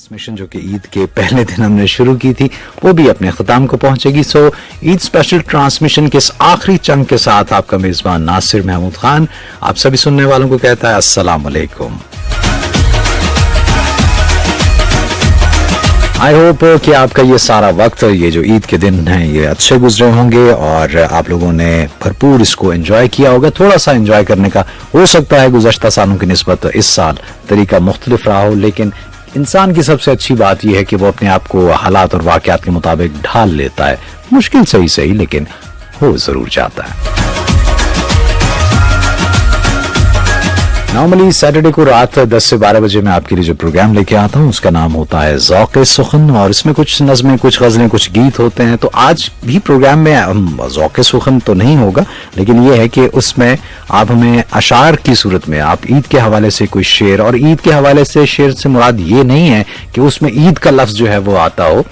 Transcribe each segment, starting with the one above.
Transmission जो कि ईद के पहले दिन हमने शुरू की थी वो भी अपने ख्ताम को पहुंचेगी। सो ईद स्पेशल ट्रांसमिशन के इस आखिरी चंक के साथ आपका मेजबान नासिर महमूद खान आप सभी सुनने वालों को कहता है अस्सलाम वालेकुम। आई होप कि आपका ये सारा वक्त, ये जो ईद के दिन हैं, ये अच्छे गुजरे होंगे और आप लोगों ने भरपूर इसको एंजॉय किया होगा। थोड़ा सा एंजॉय करने का हो सकता है गुज़श्ता सालों की निस्बत इस साल तरीका मुख्तलिफ रहा हो, लेकिन इंसान की सबसे अच्छी बात यह है कि वो अपने आप को हालात और वाक़यात के मुताबिक ढाल लेता है। मुश्किल सही लेकिन हो जरूर जाता है। नॉर्मली सैटरडे को रात 10 से 12 बजे मैं आपके लिए जो प्रोग्राम लेके आता हूँ उसका नाम होता है ज़ौक़े सुख़न और इसमें कुछ नज़में, कुछ गज़लें, कुछ गीत होते हैं। तो आज भी प्रोग्राम में ज़ौक़े सुख़न तो नहीं होगा, लेकिन यह है कि उसमें आप हमें अशार की सूरत में आप ईद के हवाले से कोई शेर, और ईद के हवाले से शेर से मुराद ये नहीं है कि उसमें ईद का लफ्ज़ जो है वो आता हो।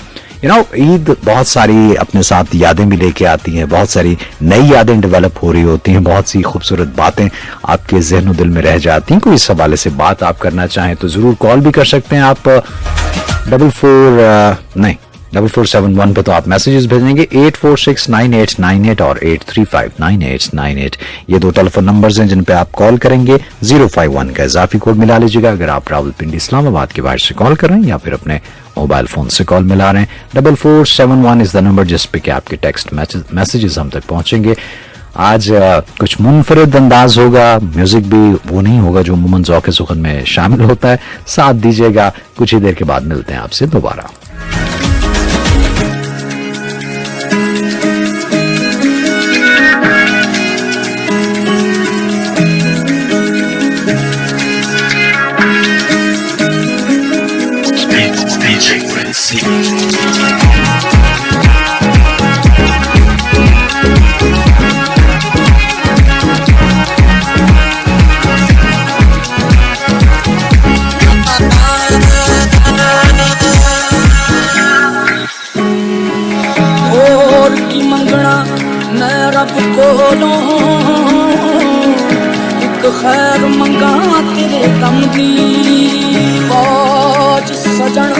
ईद बहुत सारी अपने साथ यादें भी लेके आती हैं, बहुत सारी नई यादें डेवलप हो रही होती हैं, बहुत सी खूबसूरत बातें आपके ज़हन दिल में रह जाती हैं। कोई इस हवाले से बात आप करना चाहें तो ज़रूर कॉल भी कर सकते हैं आप 4471 पे, तो आप मैसेजेस भेजेंगे 84698898 और 8359898। ये दो टेलीफोन नंबर्स हैं जिन पे आप कॉल करेंगे। 051 का इजाफी कोड मिला लीजिएगा अगर आप रावलपिंडी इस्लामाबाद के बाहर से कॉल कर रहे हैं या फिर अपने मोबाइल फोन से कॉल मिला रहे हैं। 4471 इज द नंबर जिस पे कि आपके टेक्स्ट मैसेजेस हम तक पहुंचेंगे। आज कुछ मुनफरिद अंदाज होगा, म्यूजिक भी वो नहीं होगा जो अमूमन ज़ौक़े सुख़न में शामिल होता है। साथ दीजिएगा, कुछ ही देर के बाद मिलते हैं आपसे दोबारा। खैर मंगा तेरे कम दी बाज सजन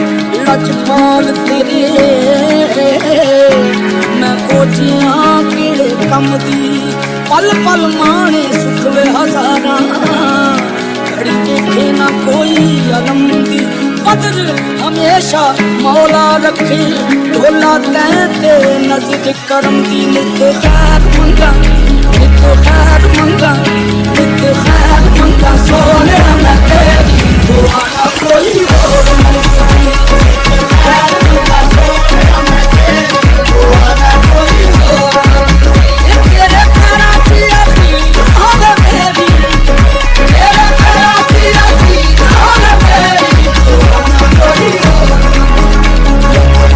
लजपाल तेरे मैं खोजिया केड़े कम दी पल पल माने सुखवे हजारा घड़ी देखे ना कोई अलम दी कदर हमेशा मौला रखे ढोला तैते नजर करम दी नित खैर मंगा नित खैर मंगा नित खैर मंगा सोने मैं तेरी दुआ ना कोई और मंगा खैर मंगा सोने मैं तेरी दुआ ना कोई और तेरे प्यारा पिया की होवे मेरी तेरे प्यारा पिया की होवे मेरी दुआ ना कोई और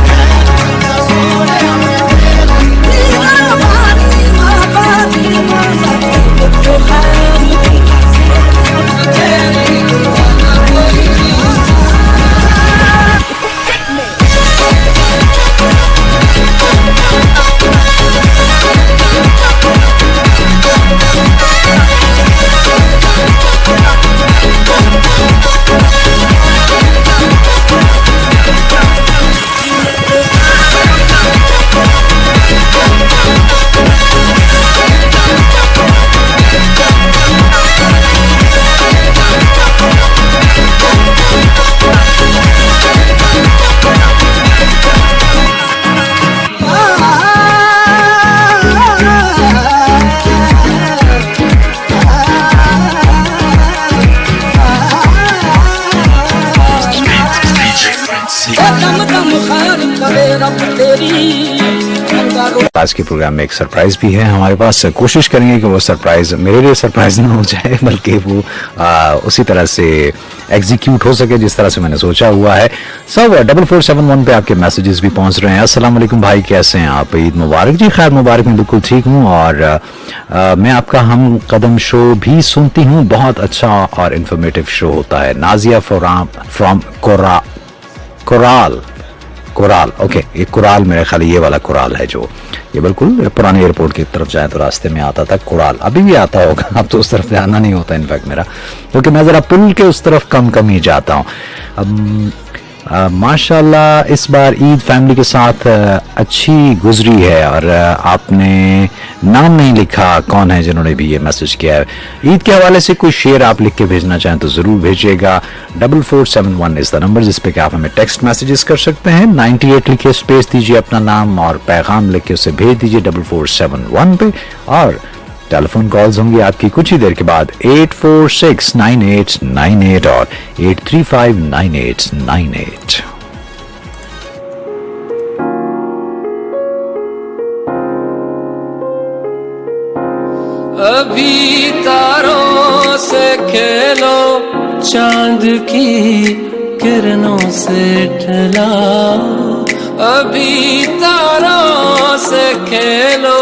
सोने मैं तेरी माबादी मासा तो खैर आज के प्रोग्राम में एक सरप्राइज भी है हमारे पास। कोशिश करेंगे कि वो सरप्राइज मेरे लिए सरप्राइज ना हो जाए, बल्कि वो उसी तरह से एग्जीक्यूट हो सके जिस तरह से मैंने सोचा हुआ है। सब 4471 पे आपके मैसेजेस भी पहुंच रहे हैं। अस्सलाम वालेकुम भाई, कैसे हैं आप? ईद मुबारक जी। खैर मुबारक, मैं बिल्कुल ठीक हूँ और मैं आपका हम कदम शो भी सुनती हूँ, बहुत अच्छा और इंफॉर्मेटिव शो होता है। नाजिया फ्रॉम कोराल, ओके, ये कोराल मेरे ख्याल ये वाला कोराल है जो ये बिल्कुल पुरानी एयरपोर्ट की तरफ जाए तो रास्ते में आता था कोराल, अभी भी आता होगा, अब तो उस तरफ जाना नहीं होता इनफैक्ट मेरा, क्योंकि मैं जरा पुल के उस तरफ कम ही जाता हूँ। माशाल्लाह इस बार ईद फैमिली के साथ अच्छी गुजरी है। और आपने नाम नहीं लिखा, कौन है जिन्होंने भी ये मैसेज किया है। ईद के हवाले से कोई शेर आप लिख के भेजना चाहें तो जरूर भेजिएगा। 4471 इज द नंबर जिस पे कि आप हमें टेक्स्ट मैसेजेस कर सकते हैं। 98 लिखे स्पेस दीजिए अपना नाम और पैगाम लिख के उसे भेज दीजिए 4471 पे। और टेलीफोन कॉल्स होंगी आपकी कुछ ही देर के बाद 8469898 और 8359898। अभी तारों से खेलो, चांद की किरणों से टहलाओ। अभी तारों से खेलो,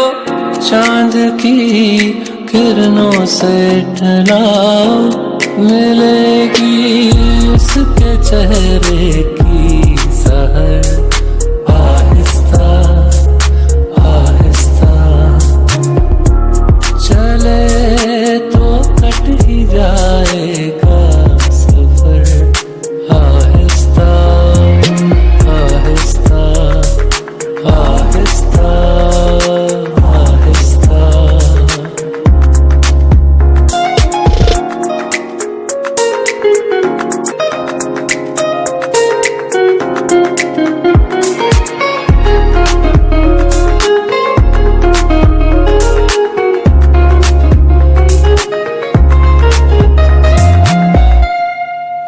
चांद की किरणों से टहलाओ। मिलेगी उसके चेहरे की सहर आहिस्ता आहिस्ता। चले तो कट ही जाएगा सफर आहिस्ता आहिस्ता आहिस्ता।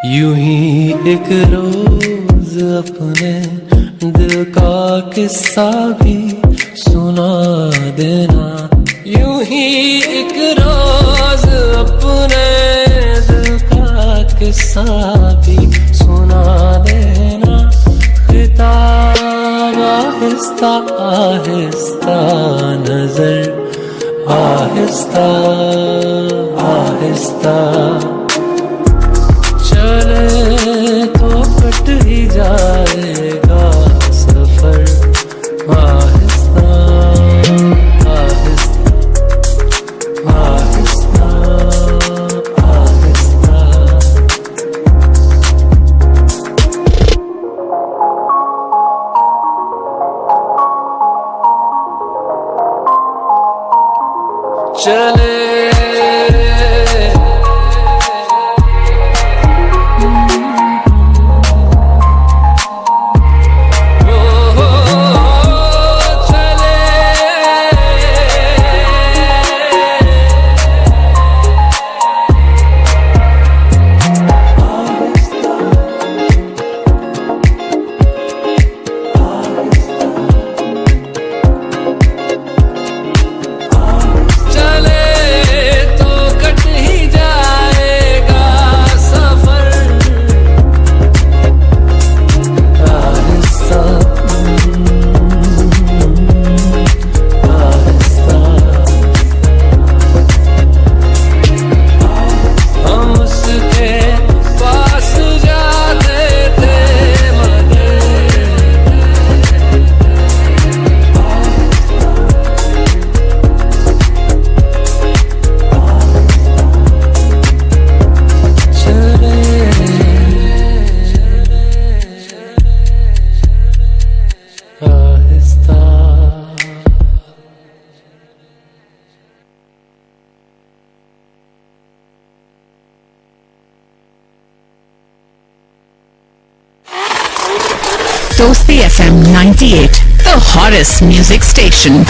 यूं ही एक रोज अपने दिल का किस्सा भी सुना देना। यूं ही एक रोज अपने दिल का किस्सा भी सुना देना। खिताब आहिस्ता आहिस्ता, नजर आहिस्ता आहिस्ता। चले तो कट ही जाएगा सफर आहिस्ता आहिस्ता आहिस्ता आहिस्ता। चले Dosti FM 98, the hottest music station.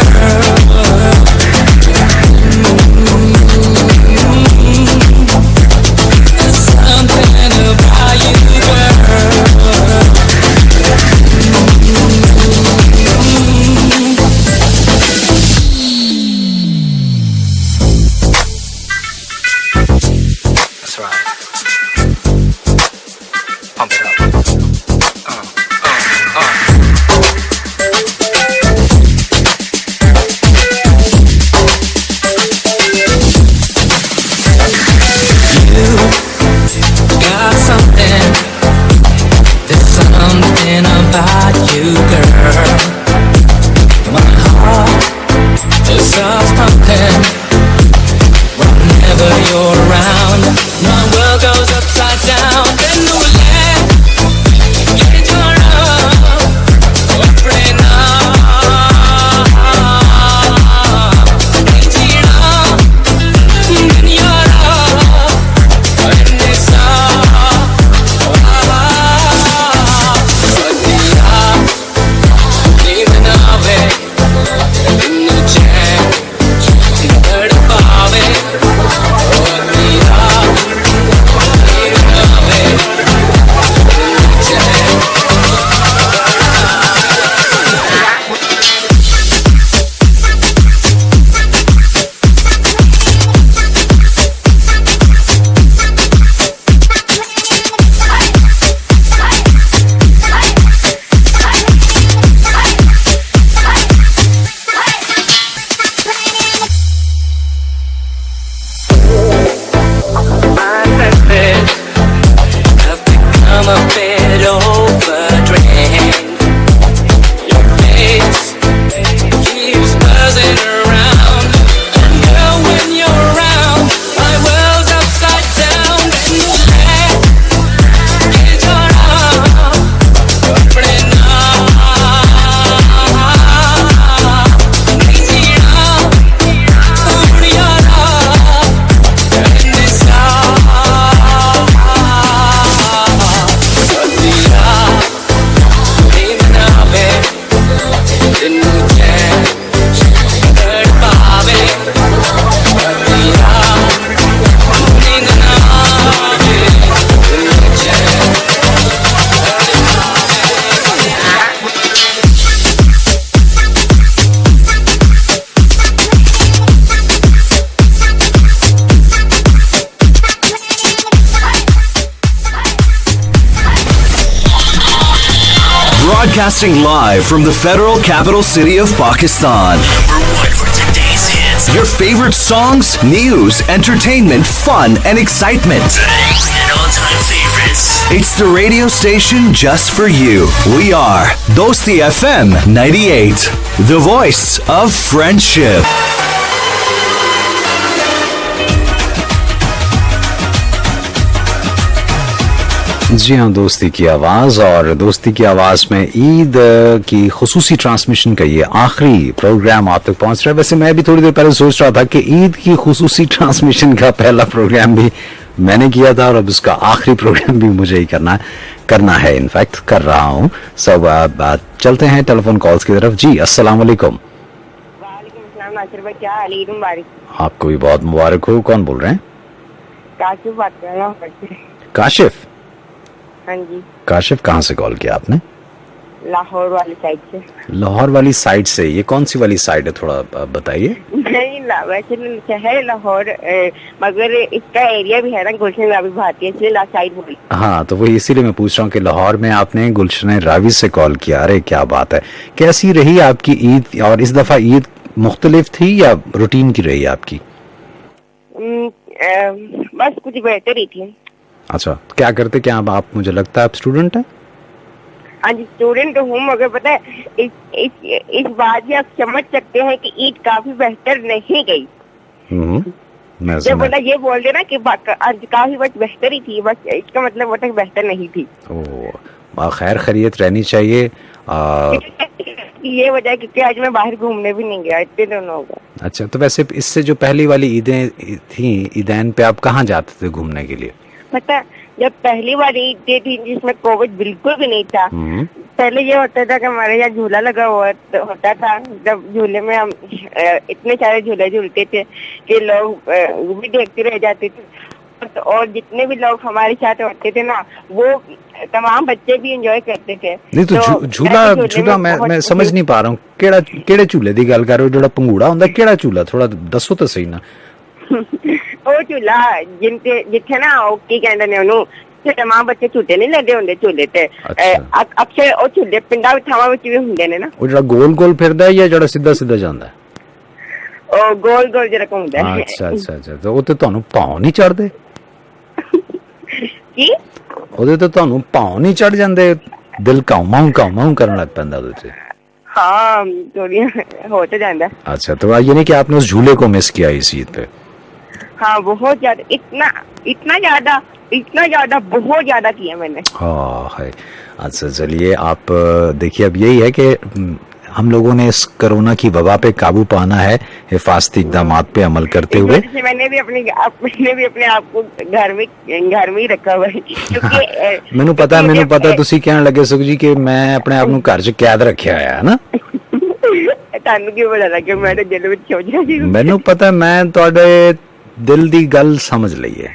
Girl, Broadcasting live from the Federal Capital City of Pakistan. Number 1 for today's hits. Your favorite songs, news, entertainment, fun, and excitement. And all-time favorites. It's the radio station just for you. We are Dosti FM 98, the voice of friendship. जी हाँ, दोस्ती की आवाज़, और दोस्ती की आवाज़ में ईद की खुसूसी ट्रांसमिशन का ये आखिरी प्रोग्राम आप तक पहुंच रहा है। वैसे मैं भी थोड़ी देर पहले सोच रहा था कि ईद की खुसूसी ट्रांसमिशन का पहला प्रोग्राम भी मैंने किया था और अब उसका आखिरी प्रोग्राम भी मुझे ही करना है, इनफैक्ट कर रहा हूँ। सब चलते हैं टेलीफोन कॉल्स की तरफ। जी अस्सलाम वालेकुम। नासिर भाई, क्या हाल है? ईद मुबारक। आपको भी बहुत मुबारक हो। कौन बोल रहे हैं? काशिफ बात कर रहा हूँ। काशिफ? हाँ जी। काशिफ, कहाँ से कॉल किया आपने? लाहौर वाली साइड से। लाहौर वाली साइड से? ये कौन सी वाली साइड है, थोड़ा बताइए। नहीं, वैसे है लाहौर, मगर इसका एरिया भी है ना गुलशन रावी भारती, इसलिए ला साइड बोली। हाँ, तो वही इसीलिए मैं पूछ रहा हूँ कि लाहौर में आपने गुलशन रावी से कॉल किया। अरे क्या बात है। कैसी रही आपकी ईद, और इस दफा ईद मुख्तलिफ थी या रूटीन की रही आपकी? बस कुछ बेहतर ही थी। अच्छा, क्या करते क्या आप? मुझे लगता है आप स्टूडेंट हैं। हाँ जी, स्टूडेंट हूँ, मगर पता है इस बात से आप समझ सकते हैं कि ईद काफी बेहतर नहीं गई। मैं जब बोला ये बोल देना कि आज काफी बस बेहतर ही थी, बस इसका मतलब वो तक बेहतर नहीं थी। ओह, खैर खैरियत रहनी चाहिए। ये वजह क्योंकि आज मैं बाहर घूमने भी नहीं गया, इतने दोनों होगा। अच्छा, तो वैसे इससे जो पहली वाली ईदें थी, ईदैन पे आप कहाँ जाते थे घूमने के लिए? पता, जब पहली बार ईद थी जिसमें कोविड बिल्कुल भी नहीं था, पहले ये होता था कि हमारे यहाँ झूला लगा हुआ होता था। जब झूले में हम इतने सारे झूले झूलते थे कि लोग भी देखते रह जाते थे, और जितने भी लोग हमारे साथ होते थे ना, वो तमाम बच्चे भी एंजॉय करते थे। नहीं तो झूला मैं समझ नहीं पा रहा हूँ, केड़े झूले की गल कर रहे हो? जो पंगूड़ा होंदा, केड़ा झूला? थोड़ा दसो तो सही ना। ਉਹ ਝੂਲਾ ਜਿੱਥੇ ਨਾ ਉਹ ਕੀ ਕਹਿੰਦੇ ਨੇ ਉਹਨੂੰ, ਤਮਾਮ ਬੱਚੇ ਝੂਟੇ ਨਹੀਂ ਲੈਂਦੇ ਹੁੰਦੇ ਝੂਲੇ ਤੇ। ਅਕਸਰ ਉਹ ਝੂਲੇ ਪਿੰਡਾਂ ਵਿੱਚ ਥਾਵਾਂ ਵਿੱਚ ਵੀ ਹੁੰਦੇ ਨੇ ਨਾ। ਉਹ ਜਿਹੜਾ ਗੋਲ ਗੋਲ ਫਿਰਦਾ ਜਾਂ ਜਿਹੜਾ ਸਿੱਧਾ ਸਿੱਧਾ ਜਾਂਦਾ? ਉਹ ਗੋਲ ਗੋਲ ਜਿਹੜਾ ਘੁੰਮਦਾ ਹੈ। ਅੱਛਾ ਅੱਛਾ ਅੱਛਾ, ਤੇ ਉਹ ਤੇ ਤੁਹਾਨੂੰ ਭਾਉ ਨਹੀਂ ਚੜਦੇ? ਕੀ ਉਹਦੇ ਤੇ ਤੁਹਾਨੂੰ ਭਾਉ ਨਹੀਂ ਚੜ ਜਾਂਦੇ? ਦਿਲ ਕਾਉਂ ਕਾਉਂ ਕਰਨ ਲੱਗ ਪੈਂਦਾ ਉਹਦੇ ਤੇ? हाँ, थोड़ी हो तो जाता। अच्छा, तो ये नहीं कि आपने उस झूले को मिस किया इस ईद पे? हाँ, बहुत ज्यादा, इतना ज्यादा बहुत ज्यादा किया मैंने। हाँ है। अच्छा चलिए, आप देखिए, अब यही है कि हम लोगों ने इस कोरोना की वबा पे काबू पाना है, हिफाजती इक़दामात पे अमल करते हुए। मैंने भी अपने आप को घर में ही रखा हुआ है, क्योंकि मैनू पता तुसी कहने लगे सुख जी कि मैं अपने आप नू घर च कैद रखा है ना। ਤੁਹਾਨੂੰ ਕੀ ਪਤਾ ਲੱਗਾ? ਮੈਂ ਤਾਂ ਦਿਲ ਵਿੱਚ ਸੋਚ ਰਿਹਾ ਸੀ। ਮੈਨੂੰ ਪਤਾ, ਮੈਂ ਤੁਹਾਡੇ दिल दी गल समझ ली है।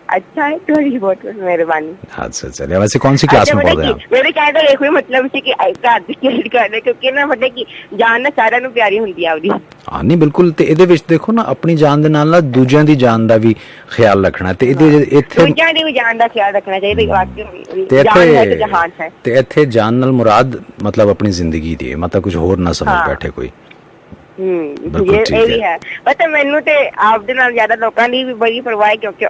अच्छा है, थोड़ी बहुत मेहरबानी। अच्छा चलिए, वैसे कौन सी क्लास में पढ़ रहे हैं आप? मेरे कहने का देखो मतलब सी कि घर दी खेल करने, क्योंकि ना मतलब कि जान ना साਰਿਆਂ ਨੂੰ ਪਿਆਰੀ ਹੁੰਦੀ ਆ ਉਹਦੀ। ਹਾਂ, ਨਹੀਂ ਬਿਲਕੁਲ। ਤੇ ਇਹਦੇ ਵਿੱਚ ਦੇਖੋ ਨਾ, ਆਪਣੀ ਜਾਨ ਦੇ ਨਾਲ ਨਾਲ ਦੂਜਿਆਂ ਦੀ ਜਾਨ ਦਾ ਵੀ ਖਿਆਲ ਰੱਖਣਾ, ਤੇ ਇਹਦੇ ਇੱਥੇ ਦੂਜਿਆਂ ਦੀ ਵੀ ਜਾਨ ਦਾ ਖਿਆਲ ਰੱਖਣਾ ਚਾਹੀਦਾ। ਵਾਕਈ ਤੇ ਜਾਨ ਹੈ ਤੇ ਜਹਾਨ ਹੈ। ਤੇ ਇੱਥੇ ਜਾਨ ਨਾਲ ਮੁਰਾਦ मतलब अपनी जिंदगी ਦੀ ਹੈ, मतलब ਕੁਝ ਹੋਰ ਨਾ ਸਮਝ ਬੈਠੇ ਕੋਈ। ਇਹ ਵੀ ਹੈ। ਪਤਾ ਮੈਨੂੰ ਤੇ ਆਪ ਦੇ ਨਾਲ ਜ਼ਿਆਦਾ ਲੋਕਾਂ ਦੀ ਵੀ ਬੜੀ ਪਰਵਾਹ ਹੈ, ਕਿਉਂਕਿ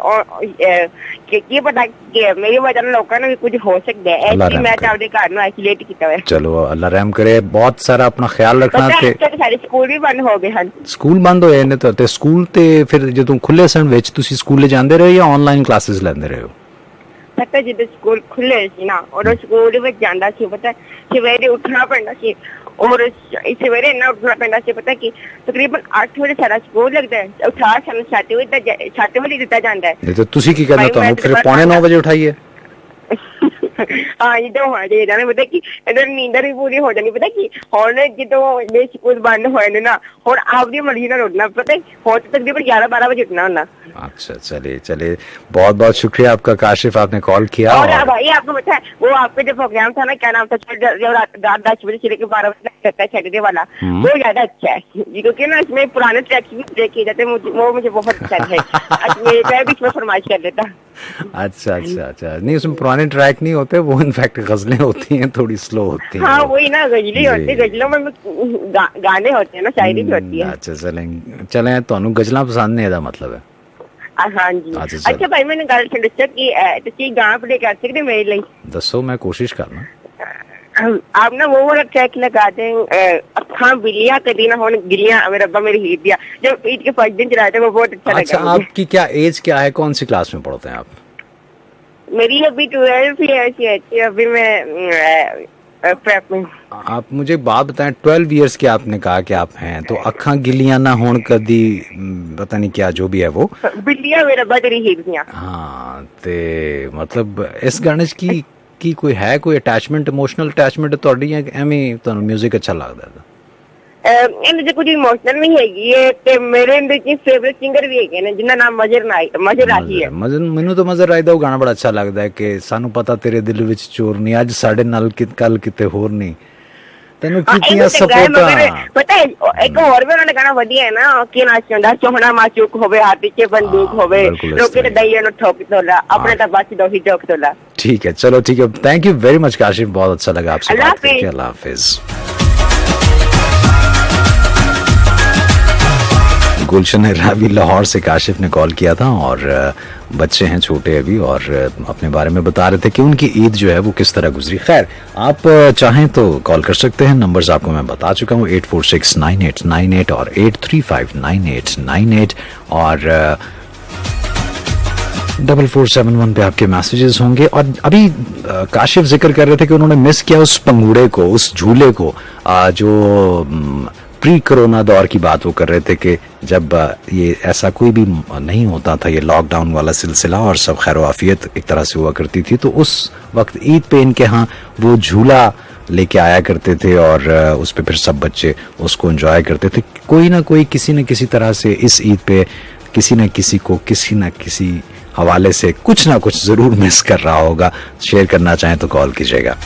ਕੀ ਪਤਾ ਕਿ ਮੇਰੀ ਵਜ੍ਹਾ ਨਾਲ ਲੋਕਾਂ ਨੂੰ ਵੀ ਕੁਝ ਹੋ ਸਕਦਾ ਹੈ। ਐਸੀ ਮੈਂ ਤਾਂ ਆਪਦੇ ਘਰ ਨੂੰ ਆਈਸੋਲੇਟ ਕੀਤਾ ਹੋਇਆ। ਚਲੋ ਅੱਲਾ ਰਹਿਮ ਕਰੇ। ਬਹੁਤ ਸਾਰਾ ਆਪਣਾ ਖਿਆਲ ਰੱਖਣਾ। ਤੇ ਸਾਰੇ ਸਕੂਲ ਵੀ ਬੰਦ ਹੋ ਗਏ ਹਨ। ਸਕੂਲ ਬੰਦ ਹੋਏ ਨੇ ਤੇ ਸਕੂਲ ਤੇ ਫਿਰ ਜਦੋਂ ਖੁੱਲੇ ਸਨ ਵਿੱਚ ਤੁਸੀਂ ਸਕੂਲੇ ਜਾਂਦੇ ਰਹੇ ਜਾਂ ਆਨਲਾਈਨ ਕਲਾਸਿਸ ਲੈਂਦੇ ਰਹੇ ਹੋ? ਪਤਾ ਜਦੋਂ ਸਕੂਲ ਖੁੱਲੇ ਸੀ ਨਾ, ਉਦੋਂ ਸਕੂਲ ਵਿੱਚ ਜਾਂਦਾ ਸੀ। ਪਤਾ ਸਵੇਰੇ ਉੱਠਣਾ ਪੈਂਦਾ ਸੀ, और सवेरे इन्ना उठना पैंदा ਸੀ। पता कि तकरीबन 8 ਵਜੇ ਸਾਡਾ ਸਕੂਲ ਲੱਗਦਾ ਹੈ, ਉਠਾ ਸਾਨੂੰ 7 ਵਜੇ ਦਿੱਤਾ ਜਾਂਦਾ ਹੈ। ਨਹੀਂ ਤਾਂ ਤੁਸੀਂ ਕੀ ਕਹਿੰਦੇ, ਤੁਹਾਨੂੰ ਫਿਰ 8:45 ਵਜੇ ਉਠਾਈਏ? ਹਾਂ, ਜਦੋਂ ਹੋਣਾ ਚਾਹੀਦਾ ਨਾ। ਪਤਾ ਕਿ ਇਧਰ ਨੀਂਦਰ ਵੀ ਪੂਰੀ ਹੋ ਜਾਣੀ। ਪਤਾ ਕਿ ਹੁਣ ਜਦੋਂ ਇਹ ਸਕੂਲ ਬੰਦ ਹੋਏ ਨੇ ਨਾ, ਹੁਣ ਆਪਦੀ ਮਰਜ਼ੀ ਨਾਲ ਉੱਠਣਾ। पता हो तो तकरीबन 11-12 बजे उठना होना। अच्छा चलिए, बहुत बहुत शुक्रिया आपका काशिफ, आपने कॉल किया। और भाई आपको पता है वो आपका जो प्रोग्राम था ना, क्या नाम था, रात 10 बजे से लेकर 12 बजे तक रहता है सैटरडे वाला, वो ज्यादा अच्छा है क्योंकि ना इसमें पुराने ट्रैक्स भी प्ले किए जाते हैं। वो मुझे बहुत पसंद है। मैं बीच में फरमाइश कर देता। अच्छा अच्छा अच्छा, नहीं उसमें पुराने ट्रैक नहीं होते, वो इनफैक्ट गजलें होती हैं, थोड़ी स्लो होती हैं। हाँ वही ना, गजलें होती जी। है, गजलों में गाने होते हैं ना, शायरी भी होती है। अच्छा चलें ਤੁਹਾਨੂੰ गजलां पसंद नहीं, ਇਹਦਾ मतलब है। हाँ जी। अच्छा, चलो। अच्छा भाई मैंने गल सुन कि तुसी गाना प्ले कर सकते मेरे लिए? दसो, मैं कोशिश करना। आप ना वो वाला ट्रैक लगा दें, अखां बिलिया कदी ना होन गिलियां, मेरा रब्बा मेरी ईद दिया, जब ईद के फर्स्ट दिन चलाते वो बहुत अच्छा अच्छा, लगा मुझे। आपकी क्या एज क्या है, कौन सी क्लास में पढ़ते हैं आप? मेरी अभी 12 ही है, अभी मैं प्रेप में। आप मुझे बात बताएं, 12 इयर्स के आपने कहा कि आप हैं, तो अखां गिलियां ना होन कदी, पता नहीं क्या जो भी है वो, बिलिया मेरा रब्बा तेरी ईद दिया। हाँ ते मतलब इस गाने की कोई है, कोई अटैचमेंट, इमोशनल अटैचमेंट ਤੁਹਾਡੀ ਹੈ ਕਿ ਐਵੇਂ ਤੁਹਾਨੂੰ 뮤직 ਅੱਛਾ ਲੱਗਦਾ ਹੈ? ਇਹਦੇ ਚ ਕੁਝ ਇਮੋਸ਼ਨਲ ਵੀ ਹੈਗੀ ਹੈ ਤੇ ਮੇਰੇ ਅੰਦਰ ਕੀ ਫੇਵਰਿਟ ਸਿੰਗਰ ਵੀ ਹੈਗੇ ਨੇ ਜਿਨ੍ਹਾਂ ਨਾਮ ਮਜ਼ਰ ਰਾਹੀ ਹੈ। ਮੈਨੂੰ ਤਾਂ ਮਜ਼ਰ ਰਾਹੀ ਦਾ ਉਹ ਗਾਣਾ ਬੜਾ ਅੱਛਾ ਲੱਗਦਾ ਹੈ ਕਿ ਸਾਨੂੰ ਪਤਾ ਤੇਰੇ ਦਿਲ ਵਿੱਚ ਚੋਰ ਨਹੀਂ, ਅੱਜ ਸਾਡੇ ਨਾਲ ਕੱਲ ਕਿਤੇ ਹੋਰ ਨਹੀਂ, ਤੈਨੂੰ ਕੀਤੀਆਂ ਸਪੋਰਟਾਂ। ਪਤਾ ਹੈ ਇੱਕ ਹੋਰ ਵੀ ਉਹਨਾਂ ਨੇ ਗਾਣਾ ਵਧੀਆ ਹੈ ਨਾ, ਕੀ ਨਾਚ ਹੁੰਦਾ, ਚੋਹਣਾ ਮਾਚੂਕ ਹੋਵੇ, ਹੱਥ 'ਚ ਬੰਦੂਕ ਹੋਵੇ, ਲੋਕੇ ਤੇ ਦਈਏ ਨੂੰ ਠੋਕ ਤੋਲਾ, ਆਪਣੇ ਤਾਂ ਬਸ ਦੋ ਹੀ ਠੋਕ ਤੋਲਾ। ठीक है, चलो ठीक है, thank you very much Kashif, बहुत अच्छा लगा आपसे बात करके, अल्लाह हाफिज। गुलशन रावी लाहौर से काशिफ ने कॉल किया था और बच्चे हैं छोटे अभी और अपने बारे में बता रहे थे कि उनकी ईद जो है वो किस तरह गुजरी। खैर, आप चाहें तो कॉल कर सकते हैं, नंबर्स आपको मैं बता चुका हूँ, 8469898 और 8359898 और 4471 पे आपके मैसेजेस होंगे। और अभी काशिफ जिक्र कर रहे थे कि उन्होंने मिस किया उस पंगूड़े को, उस झूले को, जो प्री कोरोना दौर की बात वो कर रहे थे कि जब ये ऐसा कोई भी नहीं होता था, ये लॉकडाउन वाला सिलसिला, और सब खैर आफियत एक तरह से हुआ करती थी, तो उस वक्त ईद पे इनके यहाँ वो झूला लेके आया करते थे और उस पे फिर सब बच्चे उसको एंजॉय करते थे। कोई ना कोई किसी न किसी तरह से इस ईद पे किसी न किसी को किसी न किसी हवाले से कुछ ना कुछ जरूर मिस कर रहा होगा। शेयर करना चाहें तो कॉल कीजिएगा।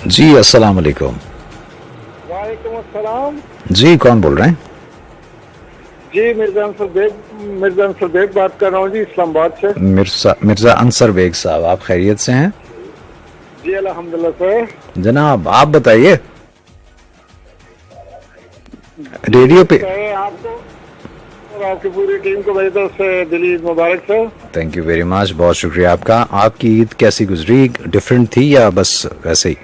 जी अस्सलाम वालेकुम। वालेकुम अस्सलाम। जी कौन बोल रहे हैं? जी मिर्जा अंसर बेग बात कर रहा हूँ जी, इस्लामाबाद से। मिर्जा अंसर बेग साहब, आप खैरियत से हैं? जी अल्हम्दुलिल्लाह सर। जनाब आप बताइए, रेडियो पे आपको और आपकी पूरी टीम को मेरी तरफ से दिली ईद मुबारक sir. Thank you very much, बहुत शुक्रिया आपका। आपकी ईद कैसी गुजरी, डिफरेंट थी या बस वैसे ही?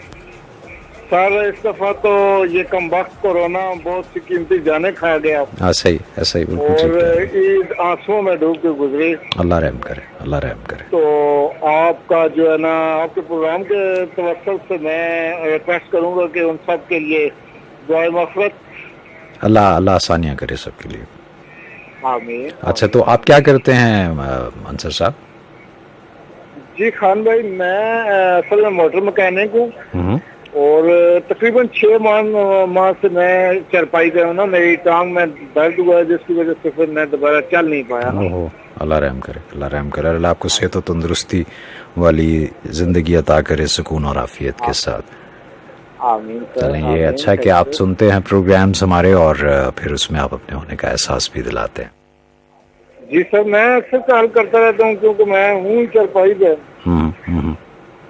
सर इस दफा तो ये कम वक्त कोरोना बहुत सी कीमती जाने खा गया। ऐसा ही बिल्कुल ठीक और है। ईद आंसुओं में डूब के गुजरी। अल्लाह रहम करे, अल्लाह रहम करे। तो आपका जो है ना, आपके प्रोग्राम के तवस्सुल से मैं रिक्वेस्ट करूंगा कि उन सब के लिए दुआए मग़फ़िरत, अल्लाह आसानियाँ करे सबके लिए। आमीन। अच्छा, तो आप क्या करते हैं अंसर साहब? जी खान भाई, मैं असल में मोटर मैकेनिक हूँ और तकरीबन 6 माह से मैं चरपाई पे हूँ ना, मेरी टांग में दर्द हुआ है जिसकी वजह से फिर मैं दोबारा चल नहीं पाया। ओहो, अल्लाह रहम करे, अल्लाह रहम करे। अल्लाह आपको सेहत और तंदुरुस्ती वाली जिंदगी अता करे, सुकून और आफियत के साथ। आमीन सर। चलें, ये अच्छा है कि आप सुनते हैं प्रोग्राम्स हमारे और फिर उसमें आप अपने होने का एहसास भी दिलाते हैं। जी सर, मैं अक्सर कॉल करता रहता हूँ क्योंकि मैं हूँ चरपाई पे।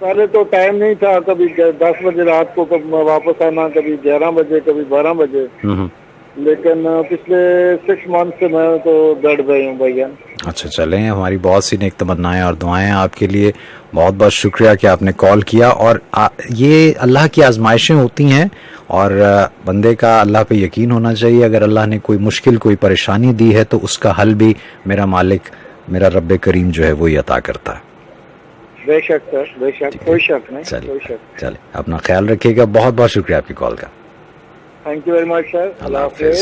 पहले तो टाइम नहीं था, कभी 10 बजे रात को वापस आना, कभी 11 बजे, कभी 12 बजे, लेकिन पिछले 6 मंथ से मैं तो बेड पे हूँ भैया। अच्छा, चलें, हमारी बहुत सी नेक तमन्नाएं और दुआएं हैं आपके लिए। बहुत बहुत शुक्रिया कि आपने कॉल किया। और ये अल्लाह की आजमाइशें होती हैं और बंदे का अल्लाह पे यकीन होना चाहिए। अगर अल्लाह ने कोई मुश्किल, कोई परेशानी दी है तो उसका हल भी मेरा मालिक, मेरा रब्बे करीम जो है वो ही अता करता है। बेशक सर, बेशक, कोई शक नहीं। चलिए, अपना ख्याल रखिएगा। बहुत बहुत शुक्रिया आपकी कॉल का। Thank you very much sir. अल्लाह हाफिज।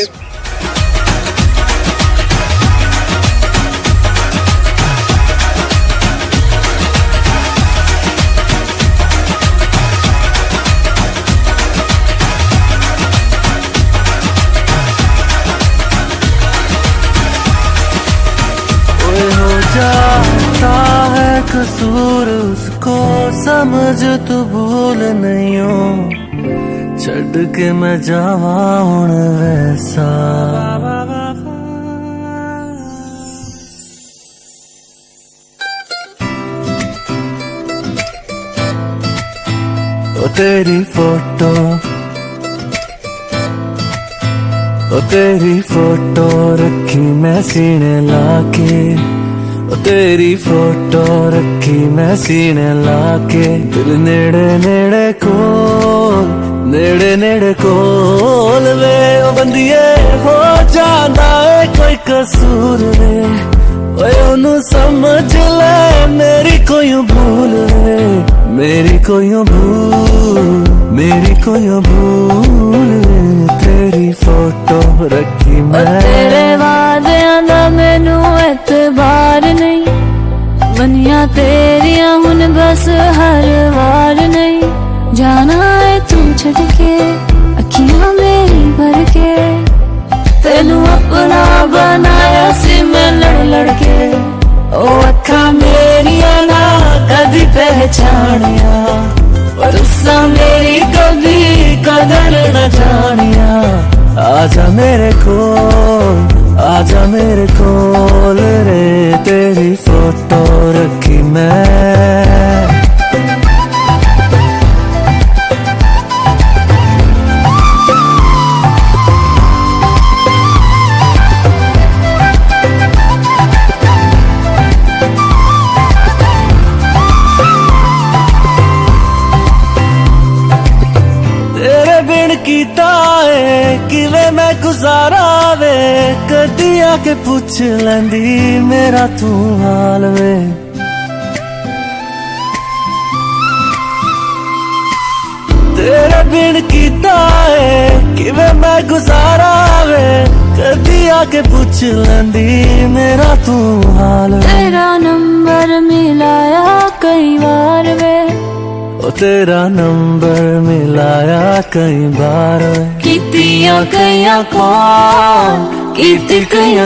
कसूर उसको समझ तू भूल नहीं हो छड़ के मैं जावा हुण वैसा ओ तेरी फोटो ओ तेरी फोटो रखी मैं सीने लाके ओ तेरी फोटो रखी मैं सीने लाके दिल नेड़े नेड़े कोल वे ओ बंदिए हो जांदा है कोई कसूर वे ओए ओनू समझ ले मेरी कोई भूल वे मेरी कोई भूल वे तेरी फोटो रखी मैं तेरे वादियां दा मैनू एतबार नहीं बनिया तेरियां हुन बस हर वार नहीं जाना है तू छड़ के अखियां मेरी भर के तेनू अपना बनाया सी मैं लड़ लड़ के ओ अखा मेरिया ना कदी पहचानिया और उस्सा मेरी कभी कदर न जानिया आजा मेरे कोल रे तेरी फोटो रखी मैं कीता है किवें मैं गुजारा वे कदी आके पूछ लैंदी मेरा तू हाल वे तेरे बिन कीता है किवें मैं गुजारा वे कदी आके पूछ लैंदी मेरा तू हाल वे तेरा नंबर मिलाया कई बार वे ओ तेरा नंबर मिलाया कई बार कीतियां कईयां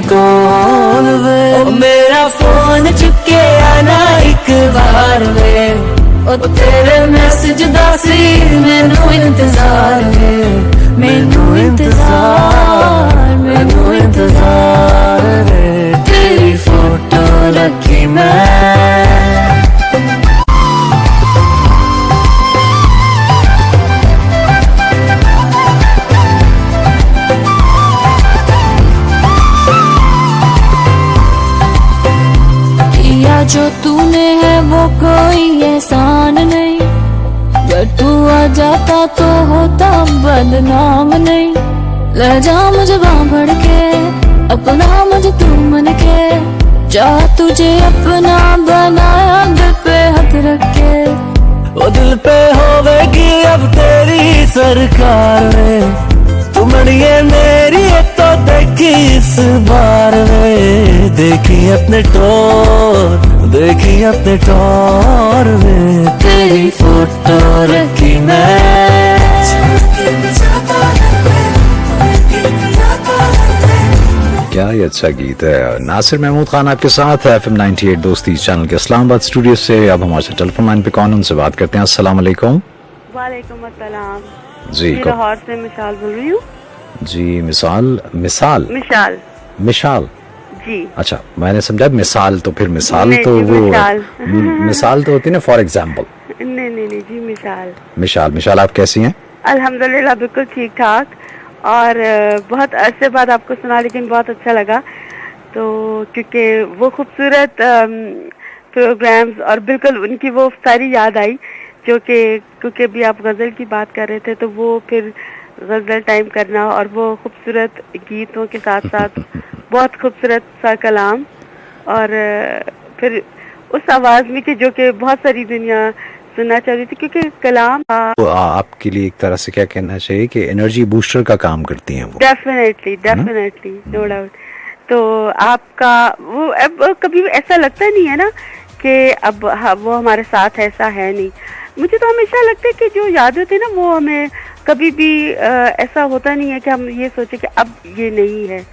कौन वे ओ मेरा फोन चुके ना एक बार वे ओ तेरे मैसेज दा सी मैनू इंतजार वे मैनू इंतजार रे तेरी फोटो रखी मैं जो तूने है वो कोई एहसान नहीं अगर तू आ जाता तो होता बदनाम नहीं ले जा मुझे बांह भर के अपना मुझे तू मन के चाह तुझे अपना बनाया दिल पे हक रख के ओ दिल पे होवेगी अब तेरी सरकार वे तू मड़िए मेरी तो देखी इस बार वे देखी अपने टोर वे तेरी फोटो रखी मैं क्या ही अच्छा गीत है। नासिर महमूद खान आपके साथ है FM 98 दोस्ती चैनल के इस्लामाबाद स्टूडियो से। अब हमारे टेलीफोन लाइन पे कौन उनसे बात करते हैं। अस्सलाम वालेकुम। वालेकुम अस्सलाम जी मैं लाहौर से मिसाल बोल रही हूँ। जी मिसाल जी अच्छा मैंने समझा मिसाल तो फिर मिसाल तो जी, वो मिसाल तो होती है ना फॉर एग्जाम्पल। नहीं जी मिसाल आप कैसी हैं? अल्हम्दुलिल्लाह बिल्कुल ठीक ठाक और बहुत अरसे बाद आपको सुना लेकिन बहुत अच्छा लगा तो क्योंकि वो खूबसूरत प्रोग्राम्स और बिल्कुल उनकी वो सारी याद आई जो कि क्योंकि अभी आप गज़ल की बात कर रहे थे तो वो फिर गज़ल टाइम करना और वो खूबसूरत गीतों के साथ साथ बहुत खूबसूरत सा कलाम और फिर उस आवाज़ में कि जो कि बहुत सारी दुनिया सुनना चाहती थी क्योंकि कलाम तो आपके लिए एक तरह से क्या कहना चाहिए कि एनर्जी बूस्टर का काम करती हैं वो। Definitely no doubt. तो आपका वो अब कभी ऐसा लगता नहीं है ना कि अब वो हमारे साथ ऐसा है नहीं। मुझे तो हमेशा लगता है कि जो याद होती है ना वो हमें कभी भी ऐसा होता नहीं है कि हम ये सोचे कि अब ये नहीं है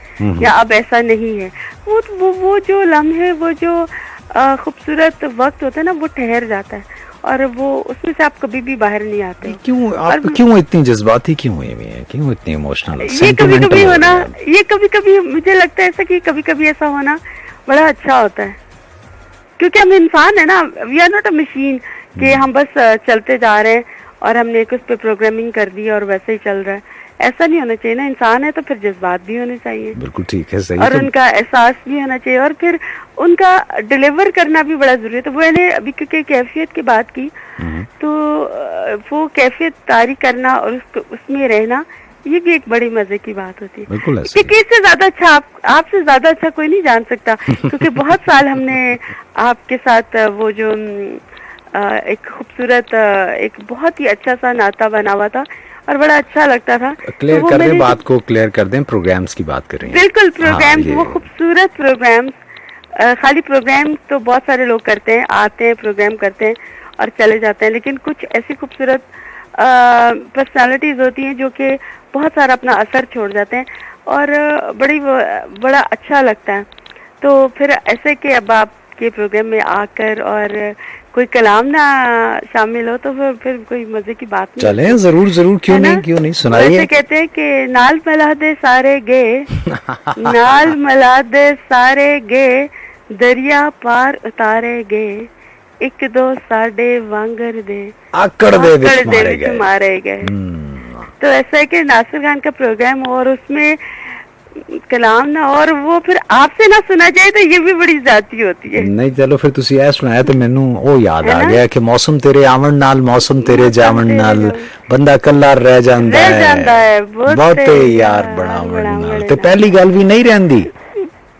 या अब ऐसा नहीं है। वो जो लम्हे वो जो खूबसूरत वक्त होता है ना, वो ठहर जाता है और वो उसमें से आप कभी भी बाहर नहीं आते। क्यों आप क्यों इतनी जज्बाती क्यों हुई है, क्यों इतनी इमोशनल? ये कभी कभी होना, ये कभी कभी मुझे लगता है ऐसा कि कभी कभी ऐसा होना बड़ा अच्छा होता है, क्योंकि हम इंसान है ना, we are not a machine कि हम बस चलते जा रहे हैं और हमने एक उस पे प्रोग्रामिंग कर दी और वैसे ही चल रहा है। ऐसा नहीं होना चाहिए ना, इंसान है तो फिर जज्बात भी होने चाहिए। बिल्कुल ठीक है, सही। और उनका एहसास भी होना चाहिए और फिर उनका डिलीवर करना भी बड़ा जरूरी है। तो वो मैंने अभी क्योंकि कैफियत की बात की, तो वो कैफियत तारी करना और उसमें रहना, ये भी एक बड़ी मजे की बात होती है। बिल्कुल, क्योंकि इससे ज्यादा अच्छा आपसे ज्यादा अच्छा कोई नहीं जान सकता, क्योंकि बहुत साल हमने आपके साथ वो जो एक खूबसूरत एक बहुत ही अच्छा सा नाता बना हुआ था और बड़ा अच्छा लगता था। क्लियर कर दें बात को, क्लियर कर दें, प्रोग्राम्स की बात कर रही हैं। बिल्कुल, प्रोग्राम्स, वो खूबसूरत प्रोग्राम्स। खाली प्रोग्राम तो बहुत सारे लोग करते हैं, आते हैं, प्रोग्राम करते हैं और चले जाते हैं, लेकिन कुछ ऐसी खूबसूरत पर्सनालिटीज होती हैं जो कि बहुत सारा अपना असर छोड़ जाते हैं और बड़ा अच्छा लगता है। तो फिर ऐसे कि अब आपके प्रोग्राम में आकर और कोई कलाम ना शामिल हो तो फिर कोई मजे की बात नहीं। चलें, जरूर जरूर, क्यों नहीं सुनाइए। वैसे कहते हैं कि नाल मला दे सारे गे नाल मला दे सारे गे, दरिया पार उतारे गे, एक दो साडे वांगर दे आकड़ दे विच मारे गए। तो ऐसा है कि नासिर खान का प्रोग्राम और उसमें कलाम ना और वो फिर आपसे ना सुना जाए तो ये भी बड़ी जाती होती है। नहीं, चलो फिर तुसी ऐ सुनाया तो मैनू ਉਹ याद आ गया कि मौसम तेरे आवन नाल मौसम तेरे जावन नाल बंदा कल्ला रह ਜਾਂਦਾ ਹੈ ਬਹੁਤੇ ਯਾਰ ਬਣਾਵਣ ਨਾਲ ਤੇ ਪਹਿਲੀ ਗੱਲ ਵੀ ਨਹੀਂ ਰਹਿੰਦੀ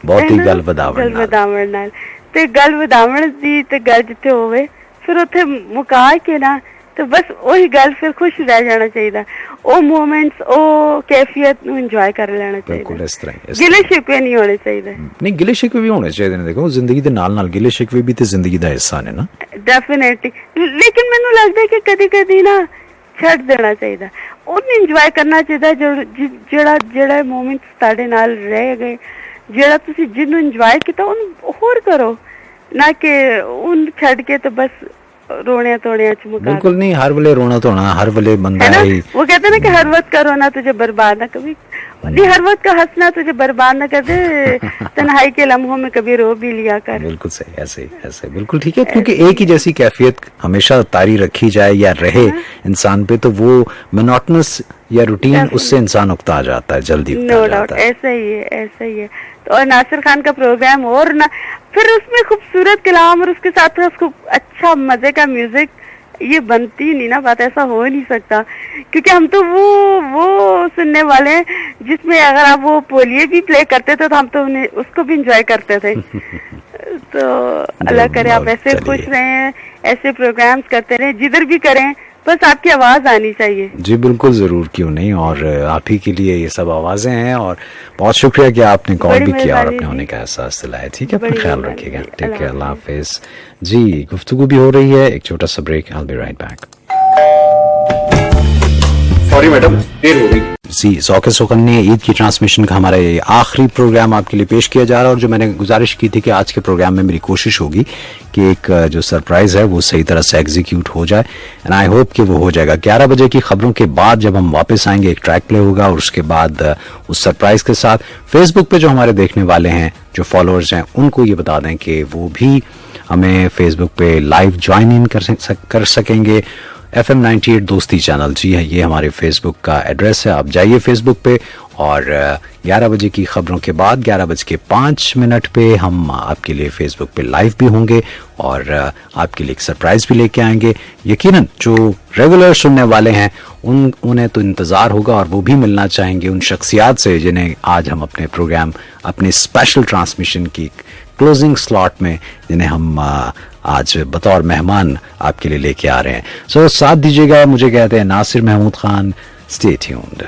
ਬਹੁਤੀ ਗੱਲ ਵਧਾਵਣ ਨਾਲ ਤੇ ਗੱਲ ਵਧਾਵਣ ਦੀ ਤੇ ਗੱਲ ਜਿੱਥੇ ਹੋਵੇ ਫਿਰ ਉੱਥੇ ਮੁਕਾ ਕੇ ਨਾ तो बस वही गल फिर खुश रह जाना चाहिए, वो मोमेंट्स वो कैफियत नु एंजॉय कर लेना चाहिए। बिल्कुल इस तरह गिले शिकवे नहीं होने चाहिए। नहीं, गिले शिकवे भी होने चाहिए। देखो जिंदगी दे नाल नाल गिले शिकवे भी ते जिंदगी दा हिस्सा ने ना, डेफिनेटली। लेकिन मैनू लगता है कि कदी कदी ना छड़ देना चाहिए, उन्हें एंजॉय करना चाहिए जेड़ा मोमेंट्स ताड़े नाल रह गए, जेड़ा तुसी जिन्नू एंजॉय किया उन होर करो, ना कि उन छड़ के तो बस रोने तोड़े चुमका। बिल्कुल नहीं, हर वेले रोना धोना हर वेले बंदा है ना? वो कहते हैं ना कि हर वक्त का रोना तुझे बर्बाद ना कभी नहीं, हर वक्त का हंसना तुझे बर्बाद ना कर दे, तन्हाई के लम्हों में कभी रो भी लिया कर। बिल्कुल सही, ऐसे बिल्कुल ठीक है। क्योंकि एक ही जैसी कैफियत हमेशा तारी रखी जाए या रहे इंसान पे तो वो मोनोटोनस या रूटीन उससे इंसान उकता जाता है, जल्दी उकता जाता है। ऐसा ही है। तो और नासिर खान का प्रोग्राम और ना फिर उसमें खूबसूरत कलाम और उसके साथ उसको अच्छा मजे का म्यूजिक, ये बनती नहीं ना बात, ऐसा हो नहीं सकता। क्योंकि हम तो वो सुनने वाले हैं जिसमें अगर आप वो पोलिये भी प्ले करते थे तो हम तो उन्हें उसको भी एंजॉय करते थे। तो अल्लाह करे आप ऐसे खुश रहें, ऐसे प्रोग्राम्स करते रहें, जिधर भी करें बस आपकी आवाज आनी चाहिए। जी बिल्कुल, जरूर, क्यों नहीं। और आप ही के लिए ये सब आवाजें हैं और बहुत शुक्रिया कि आपने कॉल भी किया और अपने होने का एहसास दिलाया। ठीक है, अपना ख्याल रखिएगा। टेक केयर, अल्लाह हाफिज। जी, गुफ्तगू भी हो रही है, एक छोटा सा break, I will be right back. Sorry madam, देर हो गई। जी, ज़ौक़-ए सुख़न ने ईद की ट्रांसमिशन का हमारा ये आखिरी प्रोग्राम आपके लिए पेश किया जा रहा है और जो मैंने गुजारिश की थी कि आज के प्रोग्राम में मेरी कोशिश होगी कि एक जो सरप्राइज है वो सही तरह से एग्जीक्यूट हो जाए, एंड आई होप कि वो हो जाएगा। 11 बजे की खबरों के बाद जब हम वापस आएंगे एक ट्रैक प्ले होगा और उसके बाद उस सरप्राइज के साथ फेसबुक पे जो हमारे देखने वाले हैं, जो फॉलोअर्स हैं, उनको ये बता दें कि वो भी हमें फेसबुक पे लाइव ज्वाइन इन कर सकेंगे। FM 98 दोस्ती चैनल, जी है, ये हमारे फेसबुक का एड्रेस है। आप जाइए फेसबुक पे और 11 बजे की खबरों के बाद 11:05 पे हम आपके लिए फेसबुक पे लाइव भी होंगे और आपके लिए एक सरप्राइज भी लेके आएंगे। यकीनन जो रेगुलर सुनने वाले हैं उन्हें तो इंतज़ार होगा और वो भी मिलना चाहेंगे उन शख्सियात से जिन्हें आज हम अपने प्रोग्राम, अपने स्पेशल ट्रांसमिशन की क्लोजिंग स्लॉट में, जिन्हें हम आज बतौर मेहमान आपके लिए लेके आ रहे हैं। सो साथ दीजिएगा, मुझे कहते हैं नासिर महमूद खान। Stay tuned.